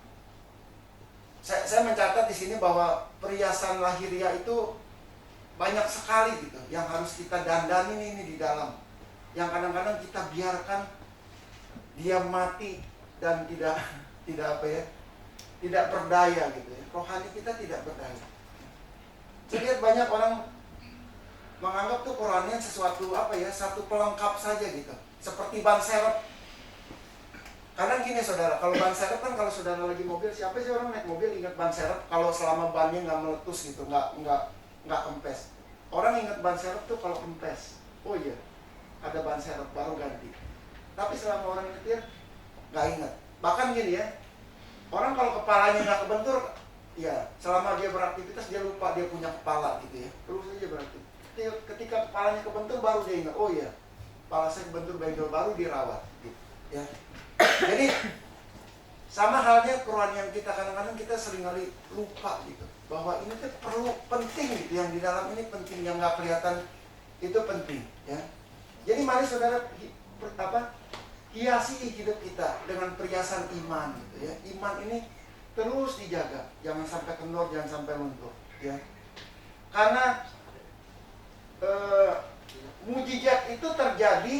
saya mencatat di sini bahwa perhiasan lahiriah itu banyak sekali gitu yang harus kita dandanin ini di dalam, yang kadang-kadang kita biarkan dia mati dan tidak berdaya gitu ya. Rohani kita tidak berdaya. Saya lihat banyak orang menganggap tuh Qurannya sesuatu satu pelengkap saja gitu, seperti ban serep. Kadang gini saudara, kalau ban serep kan kalau saudara lagi mobil, siapa sih orang naik mobil ingat ban serep kalau selama bannya nggak meletus gitu, nggak kempes. Orang ingat ban serep tuh kalau kempes. Oh iya, ada ban serep baru ganti. Tapi selama orang nyetir nggak ingat. Bahkan gini ya, orang kalau kepalanya nggak kebentur, ya selama dia beraktivitas dia lupa dia punya kepala gitu ya. Terus aja beraktivitas. Ketika kepalanya kebentur baru dia ingat, oh iya, kepala saya kebentur bengkel baru dirawat gitu, ya. Jadi sama halnya kerohanian kita, kadang-kadang kita seringkali lupa gitu bahwa ini tuh perlu penting gitu, yang di dalam ini penting, yang nggak kelihatan itu penting, ya. Jadi mari saudara hiasi hidup kita dengan perhiasan iman gitu ya. Iman ini terus dijaga, jangan sampai kendor, jangan sampai luntur, ya. Karena mujizat itu terjadi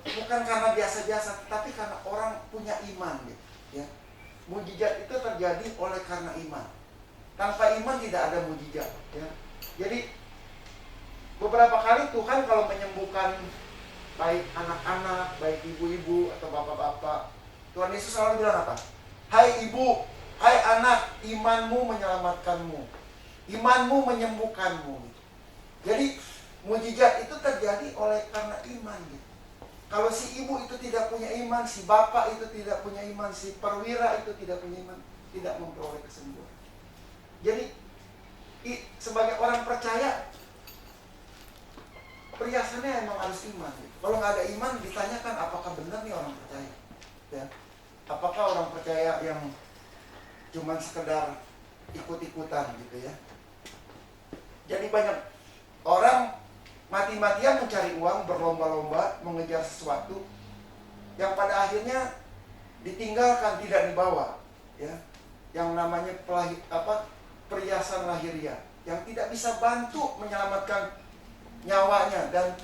bukan karena biasa-biasa, tapi karena orang punya iman gitu, ya. Mujizat itu terjadi oleh karena iman. Tanpa iman tidak ada mujizat, ya. Jadi beberapa kali Tuhan kalau menyembuhkan baik anak-anak, baik ibu-ibu atau bapak-bapak, Tuhan Yesus selalu bilang apa? Hai ibu, hai anak, imanmu menyelamatkanmu, imanmu menyembuhkanmu. Jadi Mujizat itu terjadi oleh karena iman gitu. Kalau si ibu itu tidak punya iman, si bapak itu tidak punya iman, si perwira itu tidak punya iman, tidak memperoleh kesembuhan. Jadi sebagai orang percaya, perhiasannya emang harus iman gitu. Kalau nggak ada iman, ditanyakan apakah benar nih orang percaya ya? Apakah orang percaya yang cuman sekedar ikut-ikutan gitu ya? Jadi banyak orang mati-matian mencari uang, berlomba-lomba mengejar sesuatu yang pada akhirnya ditinggalkan, tidak dibawa ya. Yang namanya perhiasan lahiriah yang tidak bisa bantu menyelamatkan nyawanya, dan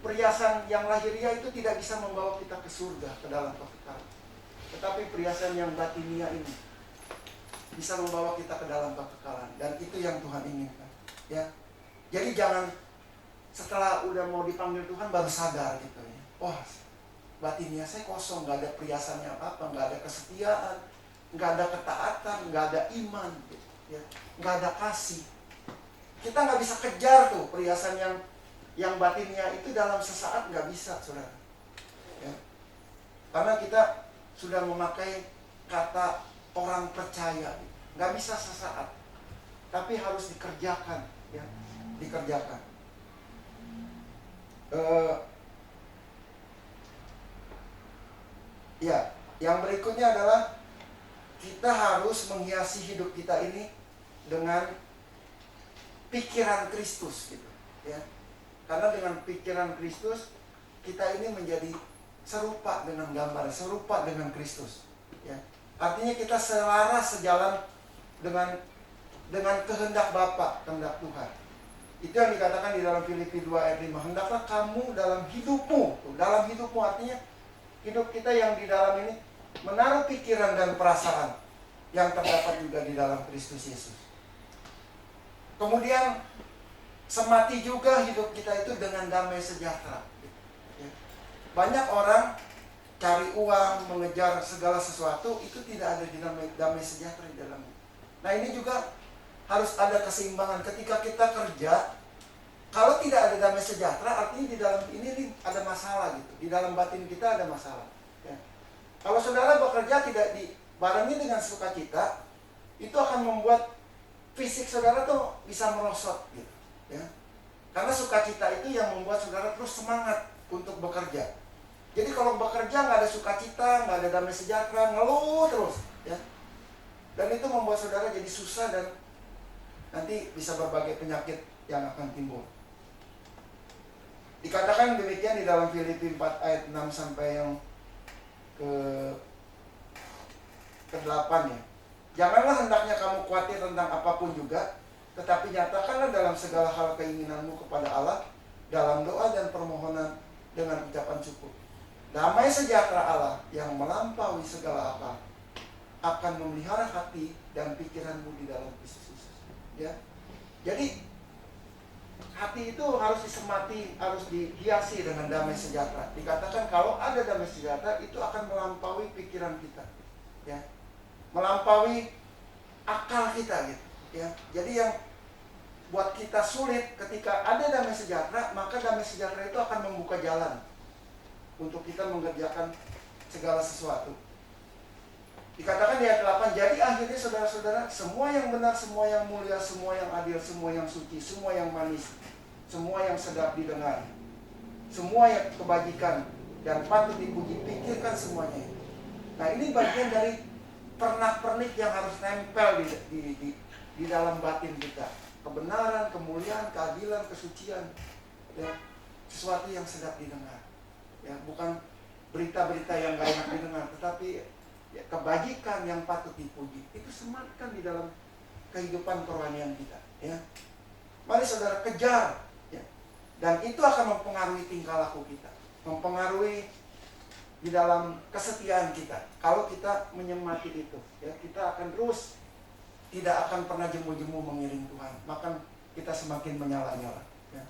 perhiasan yang lahiriah itu tidak bisa membawa kita ke surga, ke dalam kekekalan. Tetapi perhiasan yang batiniah ini bisa membawa kita ke dalam kekekalan, dan itu yang Tuhan inginkan ya. Jadi jangan setelah udah mau dipanggil Tuhan baru sadar gitu ya, wah batinnya saya kosong, nggak ada perhiasannya apa-apa, nggak ada kesetiaan, nggak ada ketaatan, nggak ada iman gitu, ya, nggak ada kasih. Kita nggak bisa kejar tuh perhiasan yang batinnya itu dalam sesaat, nggak bisa saudara ya. Karena kita sudah memakai kata orang percaya, nggak bisa sesaat, tapi harus dikerjakan ya, dikerjakan. Ya, yang berikutnya adalah kita harus menghiasi hidup kita ini dengan pikiran Kristus gitu, ya. Karena dengan pikiran Kristus kita ini menjadi serupa dengan gambar, serupa dengan Kristus, ya. Artinya kita selaras, sejalan dengan kehendak Bapa, kehendak Tuhan. Itu yang dikatakan di dalam Filipi 2 ayat 5. Hendaklah kamu dalam hidupmu. Dalam hidupmu artinya hidup kita yang di dalam ini menaruh pikiran dan perasaan yang terdapat juga di dalam Kristus Yesus. Kemudian semati juga hidup kita itu dengan damai sejahtera. Banyak orang cari uang, mengejar segala sesuatu, itu tidak ada damai sejahtera di dalamnya. Nah ini juga harus ada keseimbangan. Ketika kita kerja, kalau tidak ada damai sejahtera, artinya di dalam ini ada masalah gitu. Di dalam batin kita ada masalah ya. Kalau saudara bekerja tidak dibarengi dengan sukacita, itu akan membuat fisik saudara tuh bisa merosot gitu ya. Karena sukacita itu yang membuat saudara terus semangat untuk bekerja. Jadi kalau bekerja nggak ada sukacita, nggak ada damai sejahtera, ngeluh terus ya. Dan itu membuat saudara jadi susah, dan nanti bisa berbagai penyakit yang akan timbul. Dikatakan demikian di dalam Filipi 4 ayat 6 sampai yang ke-8 ya. Janganlah hendaknya kamu khawatir tentang apapun juga, tetapi nyatakanlah dalam segala hal keinginanmu kepada Allah dalam doa dan permohonan dengan ucapan syukur. Damai sejahtera Allah yang melampaui segala akal akan memelihara hati dan pikiranmu di dalam Kristus Yesus. Ya. Jadi hati itu harus disemati, harus dihiasi dengan damai sejahtera. Dikatakan kalau ada damai sejahtera itu akan melampaui pikiran kita, ya, melampaui akal kita gitu, ya. Jadi yang buat kita sulit ketika ada damai sejahtera, maka damai sejahtera itu akan membuka jalan untuk kita mengerjakan segala sesuatu. Dikatakan di ayat 8, jadi akhirnya saudara-saudara, semua yang benar, semua yang mulia, semua yang adil, semua yang suci, semua yang manis, semua yang sedap didengar, semua yang kebajikan dan patut dipuji, pikirkan semuanya. Nah ini bagian dari pernak-pernik yang harus nempel di dalam batin kita. Kebenaran, kemuliaan, keadilan, kesucian, ya, sesuatu yang sedap didengar, ya, bukan berita-berita yang gak enak didengar, tetapi ya, kebajikan yang patut dipuji. Itu sematkan di dalam kehidupan kerohanian kita, ya. Mari saudara kejar, ya. Dan itu akan mempengaruhi tingkah laku kita, mempengaruhi di dalam kesetiaan kita. Kalau kita menyemati itu, ya, kita akan terus tidak akan pernah jemu-jemu mengiring Tuhan. Maka kita semakin menyala-nyala, ya.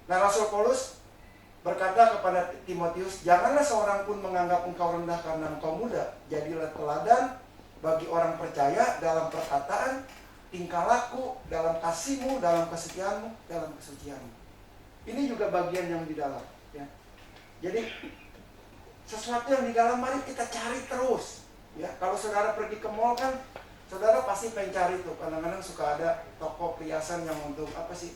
Nah Rasul Paulus berkata kepada Timotius, janganlah seorang pun menganggap engkau rendah karena engkau muda. Jadilah teladan bagi orang percaya dalam perkataan, tingkah laku, dalam kasihmu, dalam kesetiaanmu, dalam kesucianmu. Ini juga bagian yang di dalam, ya. Jadi sesuatu yang di dalam mari kita cari terus, ya. Kalau saudara pergi ke mall kan, saudara pasti pengen cari tuh. Kadang-kadang suka ada toko perhiasan yang untuk apa sih?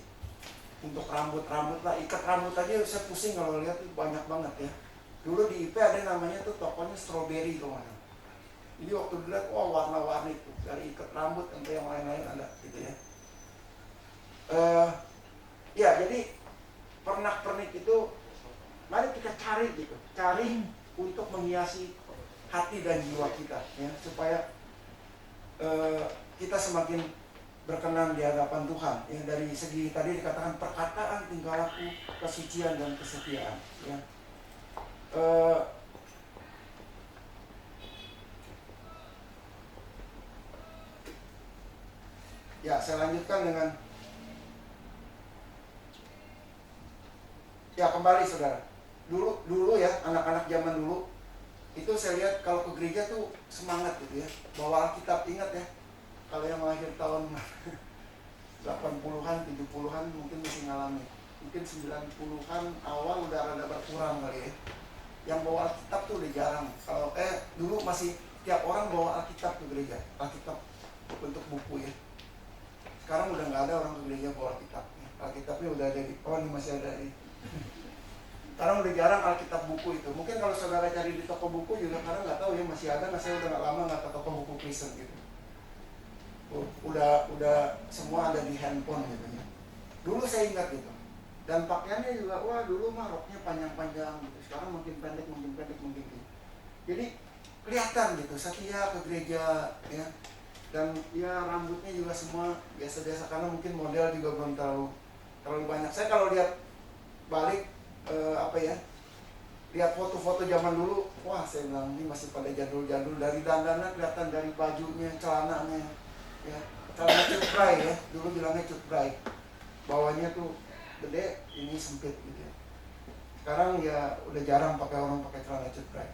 Untuk rambut-rambut lah, ikat rambut aja saya pusing kalau lihat tuh banyak banget ya. Dulu di IP ada namanya tuh tokonya Strawberry kalau mana. Jadi waktu dilihat, wah warna-warni tuh, dari ikat rambut sampai yang lain-lain ada gitu ya. Ya jadi pernak-pernik itu mari kita cari gitu, cari untuk menghiasi hati dan jiwa kita ya, supaya kita semakin berkenan di hadapan Tuhan ya. Dari segi tadi dikatakan perkataan, tingkah laku, kesucian dan kesetiaan ya. Ya, saya lanjutkan dengan ya kembali saudara. Dulu ya, anak-anak zaman dulu itu saya lihat kalau ke gereja tuh semangat gitu ya. Bawa Alkitab, ingat ya. Kalau yang lahir tahun 80-an, 70-an mungkin masih ngalami. Mungkin 90-an awal udah rada berkurang kali ya. Yang bawa Alkitab tuh udah jarang. Kalau dulu masih tiap orang bawa Alkitab ke gereja. Alkitab untuk buku ya. Sekarang udah nggak ada orang ke gereja bawa Alkitab. Alkitabnya udah ada di, oh ini masih ada nih. Sekarang udah jarang Alkitab buku itu. Mungkin kalau saudara cari di toko buku juga karena nggak tahu ya masih ada nggak. Saya udah nggak lama nggak ke toko buku Kristen gitu. Udah semua ada di handphone gitu ya. Dulu saya ingat gitu. Dan pakaiannya juga, wah dulu mah roknya panjang-panjang gitu. Sekarang makin pendek. Gitu. Jadi kelihatan gitu, setia ke gereja ya. Dan ya rambutnya juga semua biasa-biasa karena mungkin model juga belum terlalu banyak. Saya kalau lihat balik lihat foto-foto zaman dulu, wah saya bilang ini masih pada jadul-jadul. Dari dandannya kelihatan, dari bajunya, celananya ya, celana cutbray ya, dulu bilangnya cutbray, bawahnya tuh gede, ini sempit gitu ya. Sekarang ya udah jarang orang pakai celana cutbray.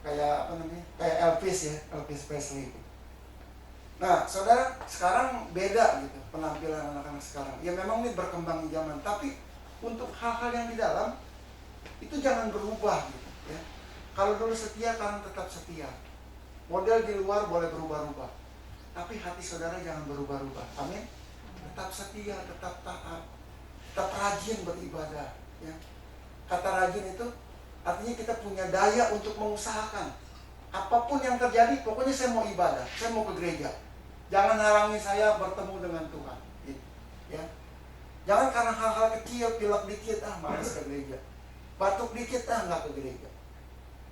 Kayak apa namanya, kayak Elvis ya, Elvis Presley. Nah, saudara, sekarang beda gitu penampilan anak-anak sekarang. Ya memang ini berkembang di zaman, tapi untuk hal-hal yang di dalam itu jangan berubah gitu ya. Kalau dulu setia, kan tetap setia. Model di luar boleh berubah-ubah, tapi hati saudara jangan berubah-ubah. Amin. Tetap setia, tetap taat, tetap rajin beribadah ya. Kata rajin itu artinya kita punya daya untuk mengusahakan. Apapun yang terjadi, pokoknya saya mau ibadah, saya mau ke gereja. Jangan halangi saya bertemu dengan Tuhan gitu, ya. Jangan karena hal-hal kecil, pilek dikit, malas ke gereja. Batuk dikit, nggak ke gereja.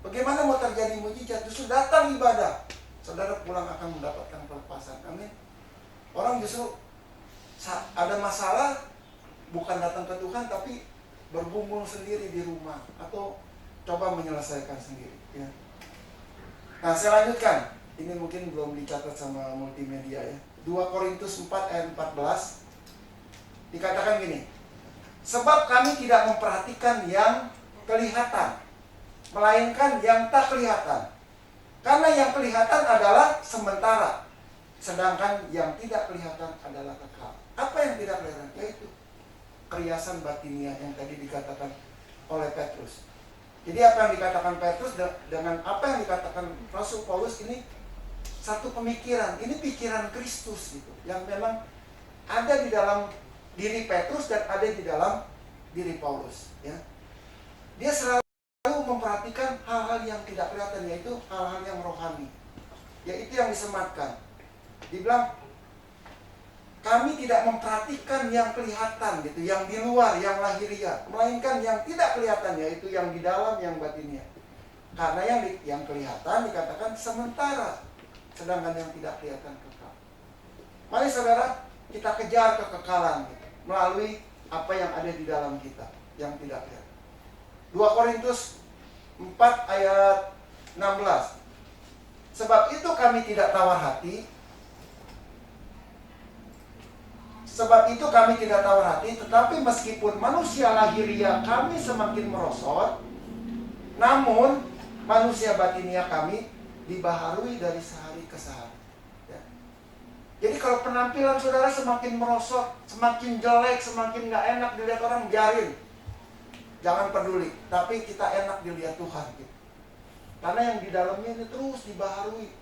Bagaimana mau terjadi mujizat? Justru datang ibadah, saudara pulang akan mendapatkan kelepasan. Amin. Orang justru ada masalah, bukan datang ke Tuhan, tapi bergumul sendiri di rumah atau coba menyelesaikan sendiri ya. Nah, saya lanjutkan. Ini mungkin belum dicatat sama multimedia ya. 2 Korintus 4 ayat 14 dikatakan gini, sebab kami tidak memperhatikan yang kelihatan, melainkan yang tak kelihatan. Karena yang kelihatan adalah sementara, sedangkan yang tidak kelihatan adalah kekal. Apa yang tidak kelihatan? Yaitu perhiasan batinia yang tadi dikatakan oleh Petrus. Jadi apa yang dikatakan Petrus dengan apa yang dikatakan Rasul Paulus ini satu pemikiran. Ini pikiran Kristus gitu, yang memang ada di dalam diri Petrus dan ada di dalam diri Paulus ya. Dia selalu memperhatikan hal-hal yang tidak kelihatan, yaitu hal-hal yang rohani, yaitu yang disematkan. Dibilang kami tidak memperhatikan yang kelihatan gitu, yang di luar, yang lahiriah, melainkan yang tidak kelihatan, yaitu yang di dalam, yang batinnya. Karena yang kelihatan dikatakan sementara, sedangkan yang tidak kelihatan kekal. Mari saudara, kita kejar kekekalan gitu, melalui apa yang ada di dalam kita yang tidak kelihatan. 2 Korintus 4 ayat 16. Sebab itu kami tidak tawar hati. Sebab itu kami tidak tawar hati, tetapi meskipun manusia lahiriah kami semakin merosot, namun manusia batinia kami dibaharui dari sehari ke sehari ya. Jadi kalau penampilan saudara semakin merosot, semakin jelek, semakin gak enak dilihat orang, biarin. Jangan peduli, tapi kita enak dilihat Tuhan gitu. Karena yang di dalamnya ini terus dibaharui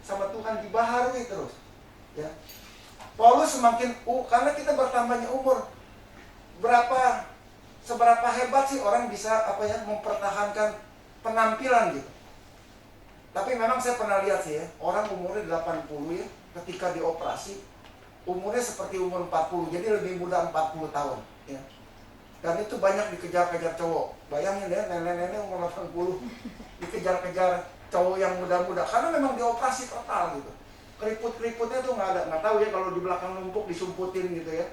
sama Tuhan, dibaharui terus ya. Paulus semakin karena kita bertambahnya umur, seberapa hebat sih orang bisa mempertahankan penampilan gitu. Tapi memang saya pernah lihat sih ya, orang umurnya 80 ya, ketika dioperasi umurnya seperti umur 40, jadi lebih muda 40 tahun ya. Dan itu banyak dikejar-kejar cowok. Bayangin ya, nenek-nenek umur 80 dikejar-kejar cowok yang muda-muda, karena memang dioperasi total gitu. Keriput-keriputnya tuh nggak tahu ya, kalau di belakang numpuk disumputin gitu ya.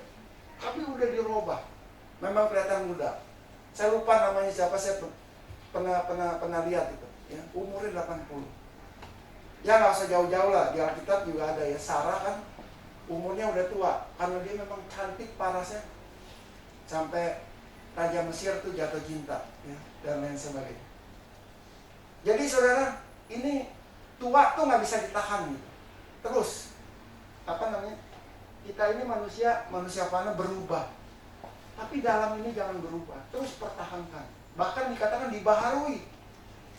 Tapi udah dirubah, memang kelihatan muda. Saya lupa namanya siapa, saya pernah lihat itu ya, umurnya 80. Ya nggak usah jauh-jauh lah, di Alkitab juga ada ya, Sarah kan umurnya udah tua, karena dia memang cantik parasnya, sampai Raja Mesir tuh jatuh cinta ya, dan lain sebagainya. Jadi saudara, ini tua tuh nggak bisa ditahan gitu. Terus kita ini manusia fana berubah, tapi dalam ini jangan berubah, terus pertahankan. Bahkan dikatakan dibaharui.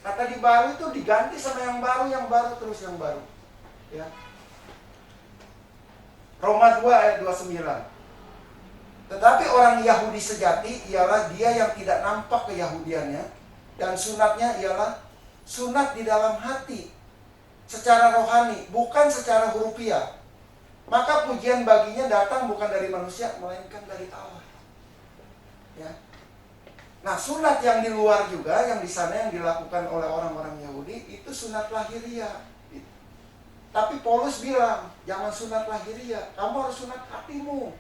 Kata dibaharui itu diganti sama yang baru terus yang baru ya. Roma 2 ayat 29. Tetapi orang Yahudi sejati ialah dia yang tidak nampak keyahudiannya, dan sunatnya ialah sunat di dalam hati, secara rohani, bukan secara hurufiah. Maka pujian baginya datang bukan dari manusia, melainkan dari Allah ya. Nah, sunat yang di luar juga, yang di sana yang dilakukan oleh orang-orang Yahudi, itu sunat lahiriah gitu. Tapi Paulus bilang, jangan sunat lahiriah, kamu harus sunat hatimu.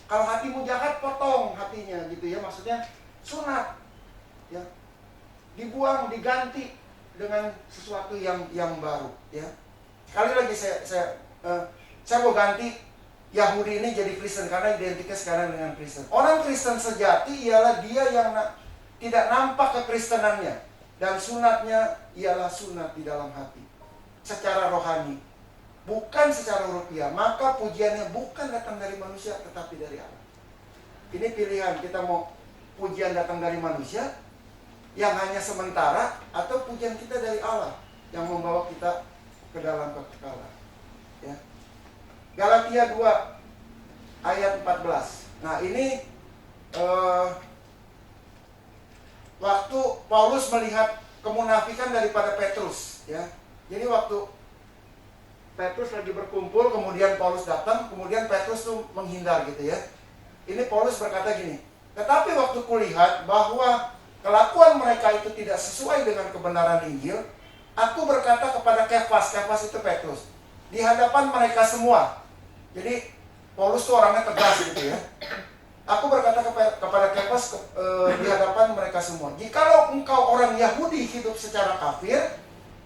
Kalau hatimu jahat, potong hatinya gitu ya, maksudnya sunat ya, dibuang, diganti dengan sesuatu yang baru ya. Sekali lagi saya mau ganti Yahudi ini jadi Kristen, karena identiknya sekarang dengan Kristen. Orang Kristen sejati ialah dia yang tidak nampak kekristenannya, dan sunatnya ialah sunat di dalam hati, secara rohani, bukan secara rupiah. Maka pujiannya bukan datang dari manusia, tetapi dari Allah. Ini pilihan, kita mau pujian datang dari manusia yang hanya sementara, atau pujian kita dari Allah yang membawa kita ke dalam kekekalan ya. Galatia 2 ayat 14. Nah ini waktu Paulus melihat kemunafikan daripada Petrus ya. Jadi waktu Petrus lagi berkumpul, kemudian Paulus datang, kemudian Petrus tuh menghindar gitu ya. Ini Paulus berkata gini, tetapi waktu kulihat bahwa kelakuan mereka itu tidak sesuai dengan kebenaran Injil, aku berkata kepada Kefas itu Petrus, di hadapan mereka semua. Jadi Paulus tuh orangnya tegas gitu ya. Aku berkata kepada Kefas di hadapan mereka semua, jikalau engkau orang Yahudi hidup secara kafir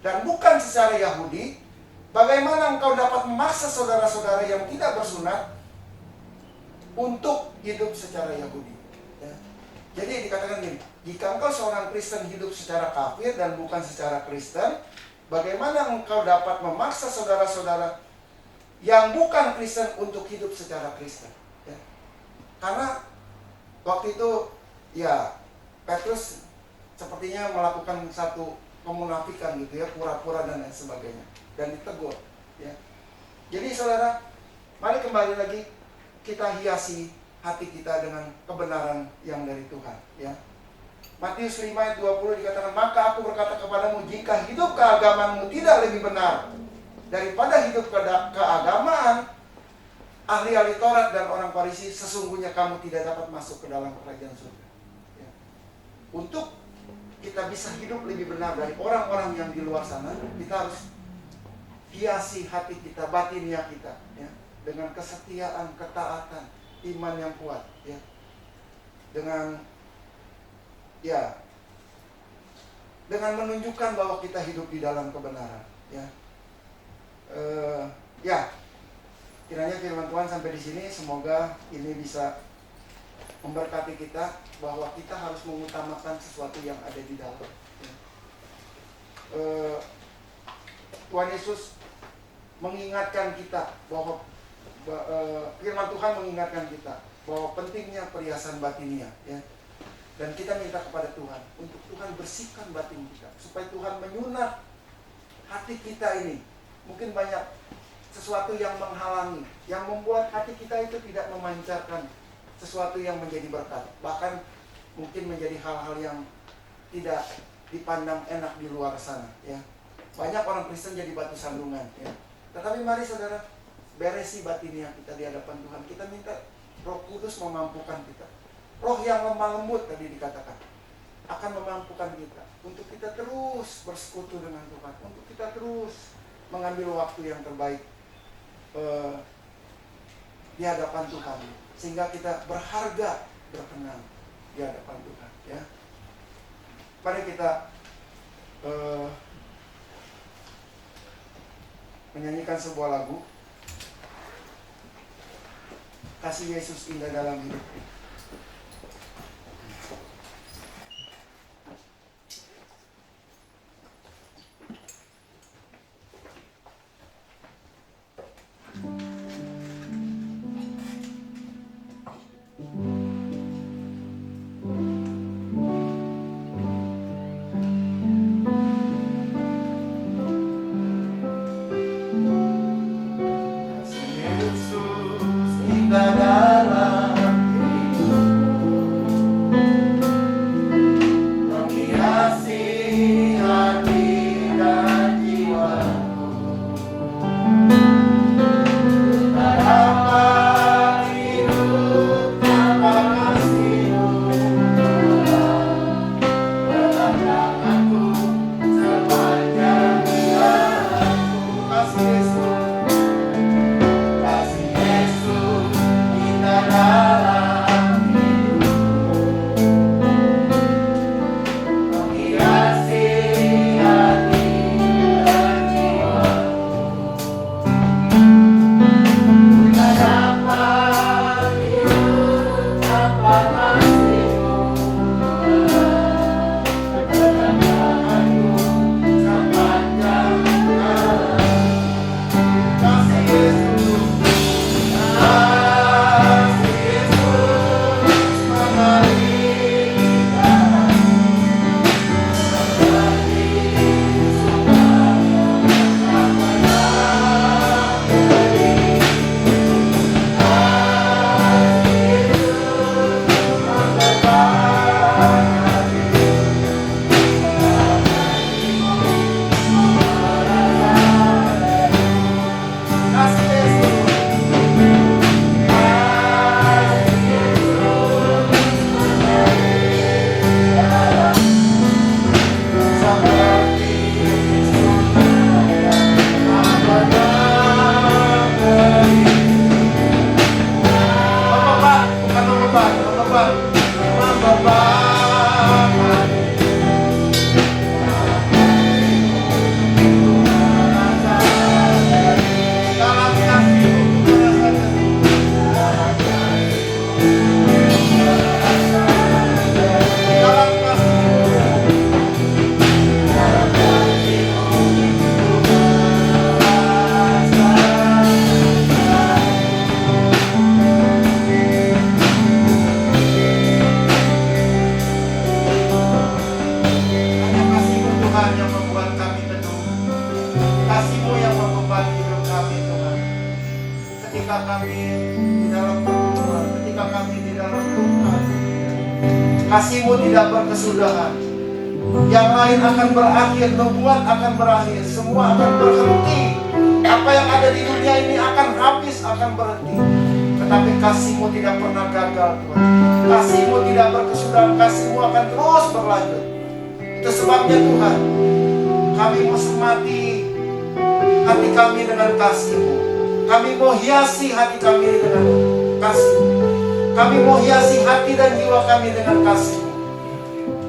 dan bukan secara Yahudi, bagaimana engkau dapat memaksa saudara-saudara yang tidak bersunat untuk hidup secara Yahudi ya. Jadi dikatakan gini, jika engkau seorang Kristen hidup secara kafir dan bukan secara Kristen, bagaimana engkau dapat memaksa saudara-saudara yang bukan Kristen untuk hidup secara Kristen ya. Karena waktu itu ya Petrus sepertinya melakukan satu kemunafikan gitu ya, pura-pura dan lain sebagainya, dan ditegur ya. Jadi saudara, mari kembali lagi kita hiasi hati kita dengan kebenaran yang dari Tuhan ya. Matius 5 ayat 20 dikatakan, maka aku berkata kepadamu, jika hidup keagamanmu tidak lebih benar daripada hidup keagamaan ahli-ahli Taurat dan orang Farisi, sesungguhnya kamu tidak dapat masuk ke dalam kerajaan surga ya. Untuk kita bisa hidup lebih benar dari orang-orang yang di luar sana, kita harus hiasi hati kita, batinnya kita ya, dengan kesetiaan, ketaatan, iman yang kuat ya, dengan menunjukkan bahwa kita hidup di dalam kebenaran ya. Kiranya firman Tuhan sampai di sini, semoga ini bisa memberkati kita bahwa kita harus mengutamakan sesuatu yang ada di dalam ya. Tuhan Yesus mengingatkan kita bahwa firman Tuhan mengingatkan kita bahwa pentingnya perhiasan batinia, ya. Dan kita minta kepada Tuhan untuk Tuhan bersihkan batin kita, supaya Tuhan menyunat hati kita ini. Mungkin banyak sesuatu yang menghalangi, yang membuat hati kita itu tidak memancarkan sesuatu yang menjadi berkat. Bahkan mungkin menjadi hal-hal yang tidak dipandang enak di luar sana, ya. Banyak orang Kristen jadi batu sandungan, ya. Tetapi mari saudara, beresi batinia kita di hadapan Tuhan. Kita minta Roh Kudus memampukan kita. Roh yang lemah lembut tadi dikatakan akan memampukan kita untuk kita terus bersekutu dengan Tuhan, untuk kita terus mengambil waktu yang terbaik di hadapan Tuhan, sehingga kita berharga, berkenan di hadapan Tuhan, ya. Mari kita menyanyikan sebuah lagu, Kasih Yesus Indah Dalam Hidupku. Kasih-Mu tidak berkesudahan. Yang lain akan berakhir, nubuat akan berakhir, semua akan berhenti. Apa yang ada di dunia ini akan habis, akan berhenti. Tetapi kasih-Mu tidak pernah gagal, Tuhan. Kasih-Mu tidak berkesudahan, kasih-Mu akan terus berlanjut. Itu sebabnya Tuhan, kami mau semati hati kami dengan kasih-Mu. Kami mau hiasi hati kami dengan kasih-Mu. Kami mau hiasi hati dan jiwa kami dengan kasih-Mu.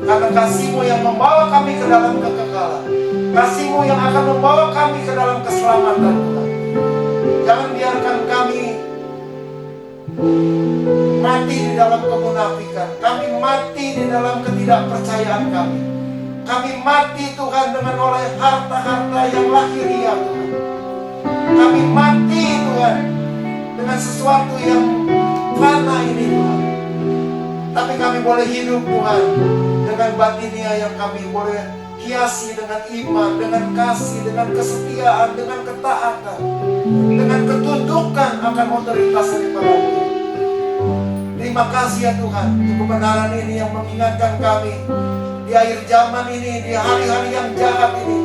Karena kasih-Mu yang membawa kami ke dalam kekekalan. Kasih-Mu yang akan membawa kami ke dalam keselamatan, Tuhan. Jangan biarkan kami mati di dalam kemunafikan. Kami mati di dalam ketidakpercayaan kami. Kami mati, Tuhan, dengan oleh harta-harta yang lahiriah, Tuhan. kami mati Tuhan dengan sesuatu yang fana ini Tuhan. Tapi kami boleh hidup Tuhan dengan batinia yang kami boleh hiasi dengan iman, dengan kasih, dengan kesetiaan, dengan ketaatan, dengan ketundukan akan otoritas daripada-Mu. Terima kasih ya Tuhan untuk kebenaran ini yang mengingatkan kami di akhir zaman ini, di hari-hari yang jahat ini,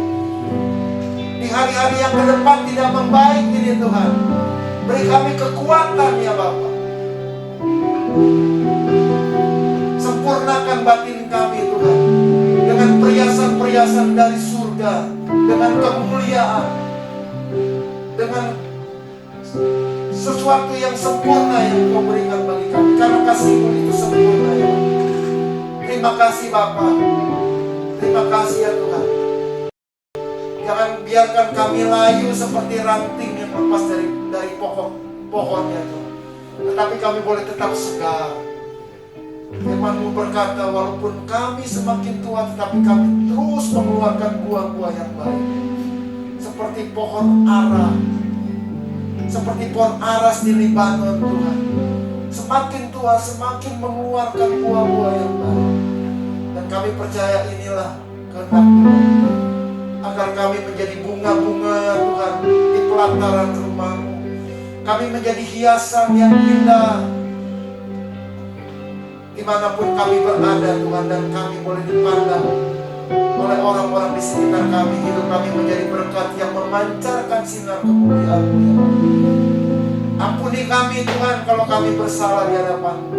di hari-hari yang ke depan tidak membaik ini Tuhan. Beri kami kekuatan ya Bapa. Sempurnakan batin kami Tuhan dengan perhiasan-perhiasan dari surga, dengan kemuliaan, dengan sesuatu yang sempurna yang Kau berikan bagi kami, karena kasih-Mu itu sempurna ya Bapa. Terima kasih Bapa. Terima kasih ya Tuhan. Jangan biarkan kami layu seperti ranting yang lepas dari pohonnya Tuhan. Tetapi kami boleh tetap segar. Firman-Mu berkata, walaupun kami semakin tua, tetapi kami terus mengeluarkan buah-buah yang baik. Seperti pohon ara, seperti pohon aras di Libanon Tuhan. Semakin tua, semakin mengeluarkan buah-buah yang baik. Dan kami percaya inilah kehendak Tuhan, agar kami menjadi bunga-bunga Tuhan di pelataran rumah-Mu. Kami menjadi hiasan yang indah dimanapun kami berada Tuhan, dan kami boleh dipandang oleh orang-orang di sekitar kami. Hidup kami menjadi berkat yang memancarkan sinar kemuliaan-Mu. Ampuni kami Tuhan kalau kami bersalah di hadapan-Mu.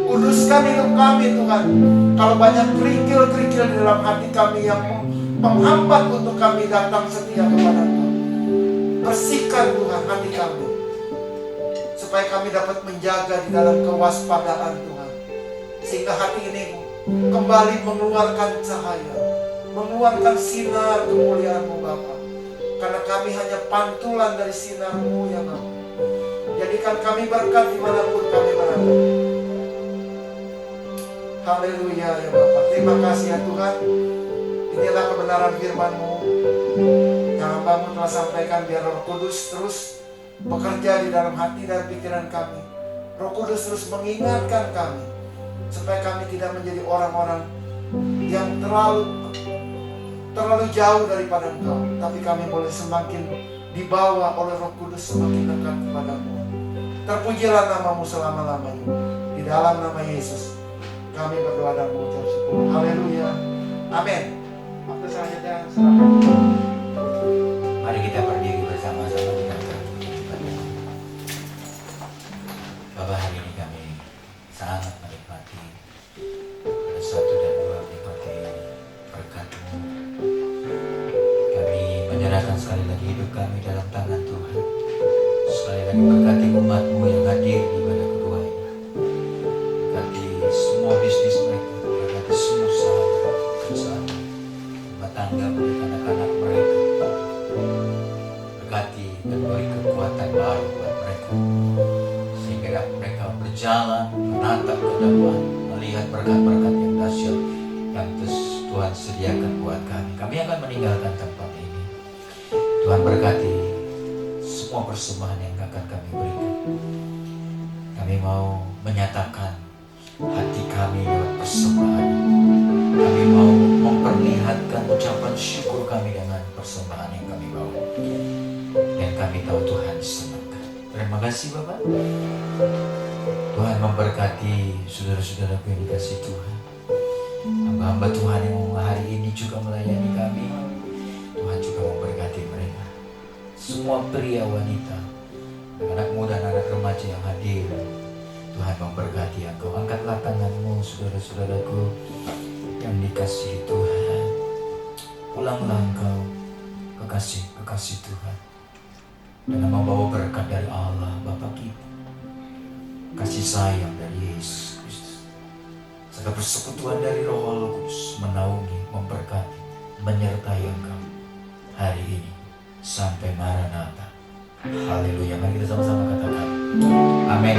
Kuduskan hidup kami Tuhan kalau banyak kerikil-kerikil di dalam hati kami yang menghambat untuk kami datang setia kepada-Mu. Bersihkan Tuhan hati kami supaya kami dapat menjaga di dalam kewaspadaan Tuhan, sehingga hati ini kembali mengeluarkan cahaya, mengeluarkan sinar kemuliaan-Mu Bapa. Karena kami hanya pantulan dari sinar-Mu ya Bapa. Jadikan kami berkat dimanapun kami berada. Haleluya ya Bapa. Terima kasih ya Tuhan. Inilah kebenaran firman-Mu yang hamba-Mu telah sampaikan. Biar Roh Kudus terus bekerja di dalam hati dan pikiran kami. Roh Kudus terus mengingatkan kami supaya kami tidak menjadi orang-orang yang terlalu jauh daripada Engkau, tapi kami boleh semakin dibawa oleh Roh Kudus semakin dekat kepada-Mu. Terpujilah nama-Mu selama-lamanya. Di dalam nama Yesus kami berdoa dan mengucap syukur. Haleluya. Amin. Waktu selanjutnya silakan. Mari kita berdiri bersama-sama di kata Bapak. Hari ini kami sangat menikmati satu dan dua menikmati berkat-Mu. Kami menyerahkan sekali lagi hidup kami dalam tangan Tuhan. Sekali lagi berkati umat-Mu yang hadir di ibadah kedua ini. Berkati semua bisnis mereka, berkati semua usaha pekerjaan, rumah tangga mereka, anak-anak mereka. Berkati dan beri kekuatan baru buat mereka, sehingga mereka berjalan menatap ke depan, melihat berkat-berkat yang dahsyat yang Tuhan sediakan buat kami. Kami akan meninggalkan tempat ini. Tuhan berkati semua persembahan yang akan kami berikan. Kami mau menyatakan hati kami lewat persembahan. Kami mau memperlihatkan ucapan syukur kami dengan persembahan yang kami bawa. Dan kami tahu Tuhan senangkan. Terima kasih Bapak. Tuhan memberkati saudara-saudaraku yang dikasihi Tuhan. Hamba-hamba Tuhan yang hari ini juga melayani kami, Tuhan juga memberkati mereka. Semua pria, wanita, anak muda, anak remaja yang hadir, Tuhan memberkati engkau. Angkatlah tanganmu saudara-saudaraku yang dikasihi Tuhan. Pulanglah engkau kekasih Tuhan, dan membawa berkat dari Allah Bapa kita, kasih sayang dari Yesus Kristus, serta persekutuan dari Roh Kudus menaungi, memberkati, menyertai engkau hari ini sampai Maranatha. Haleluya. Mari kita sama-sama katakan amin.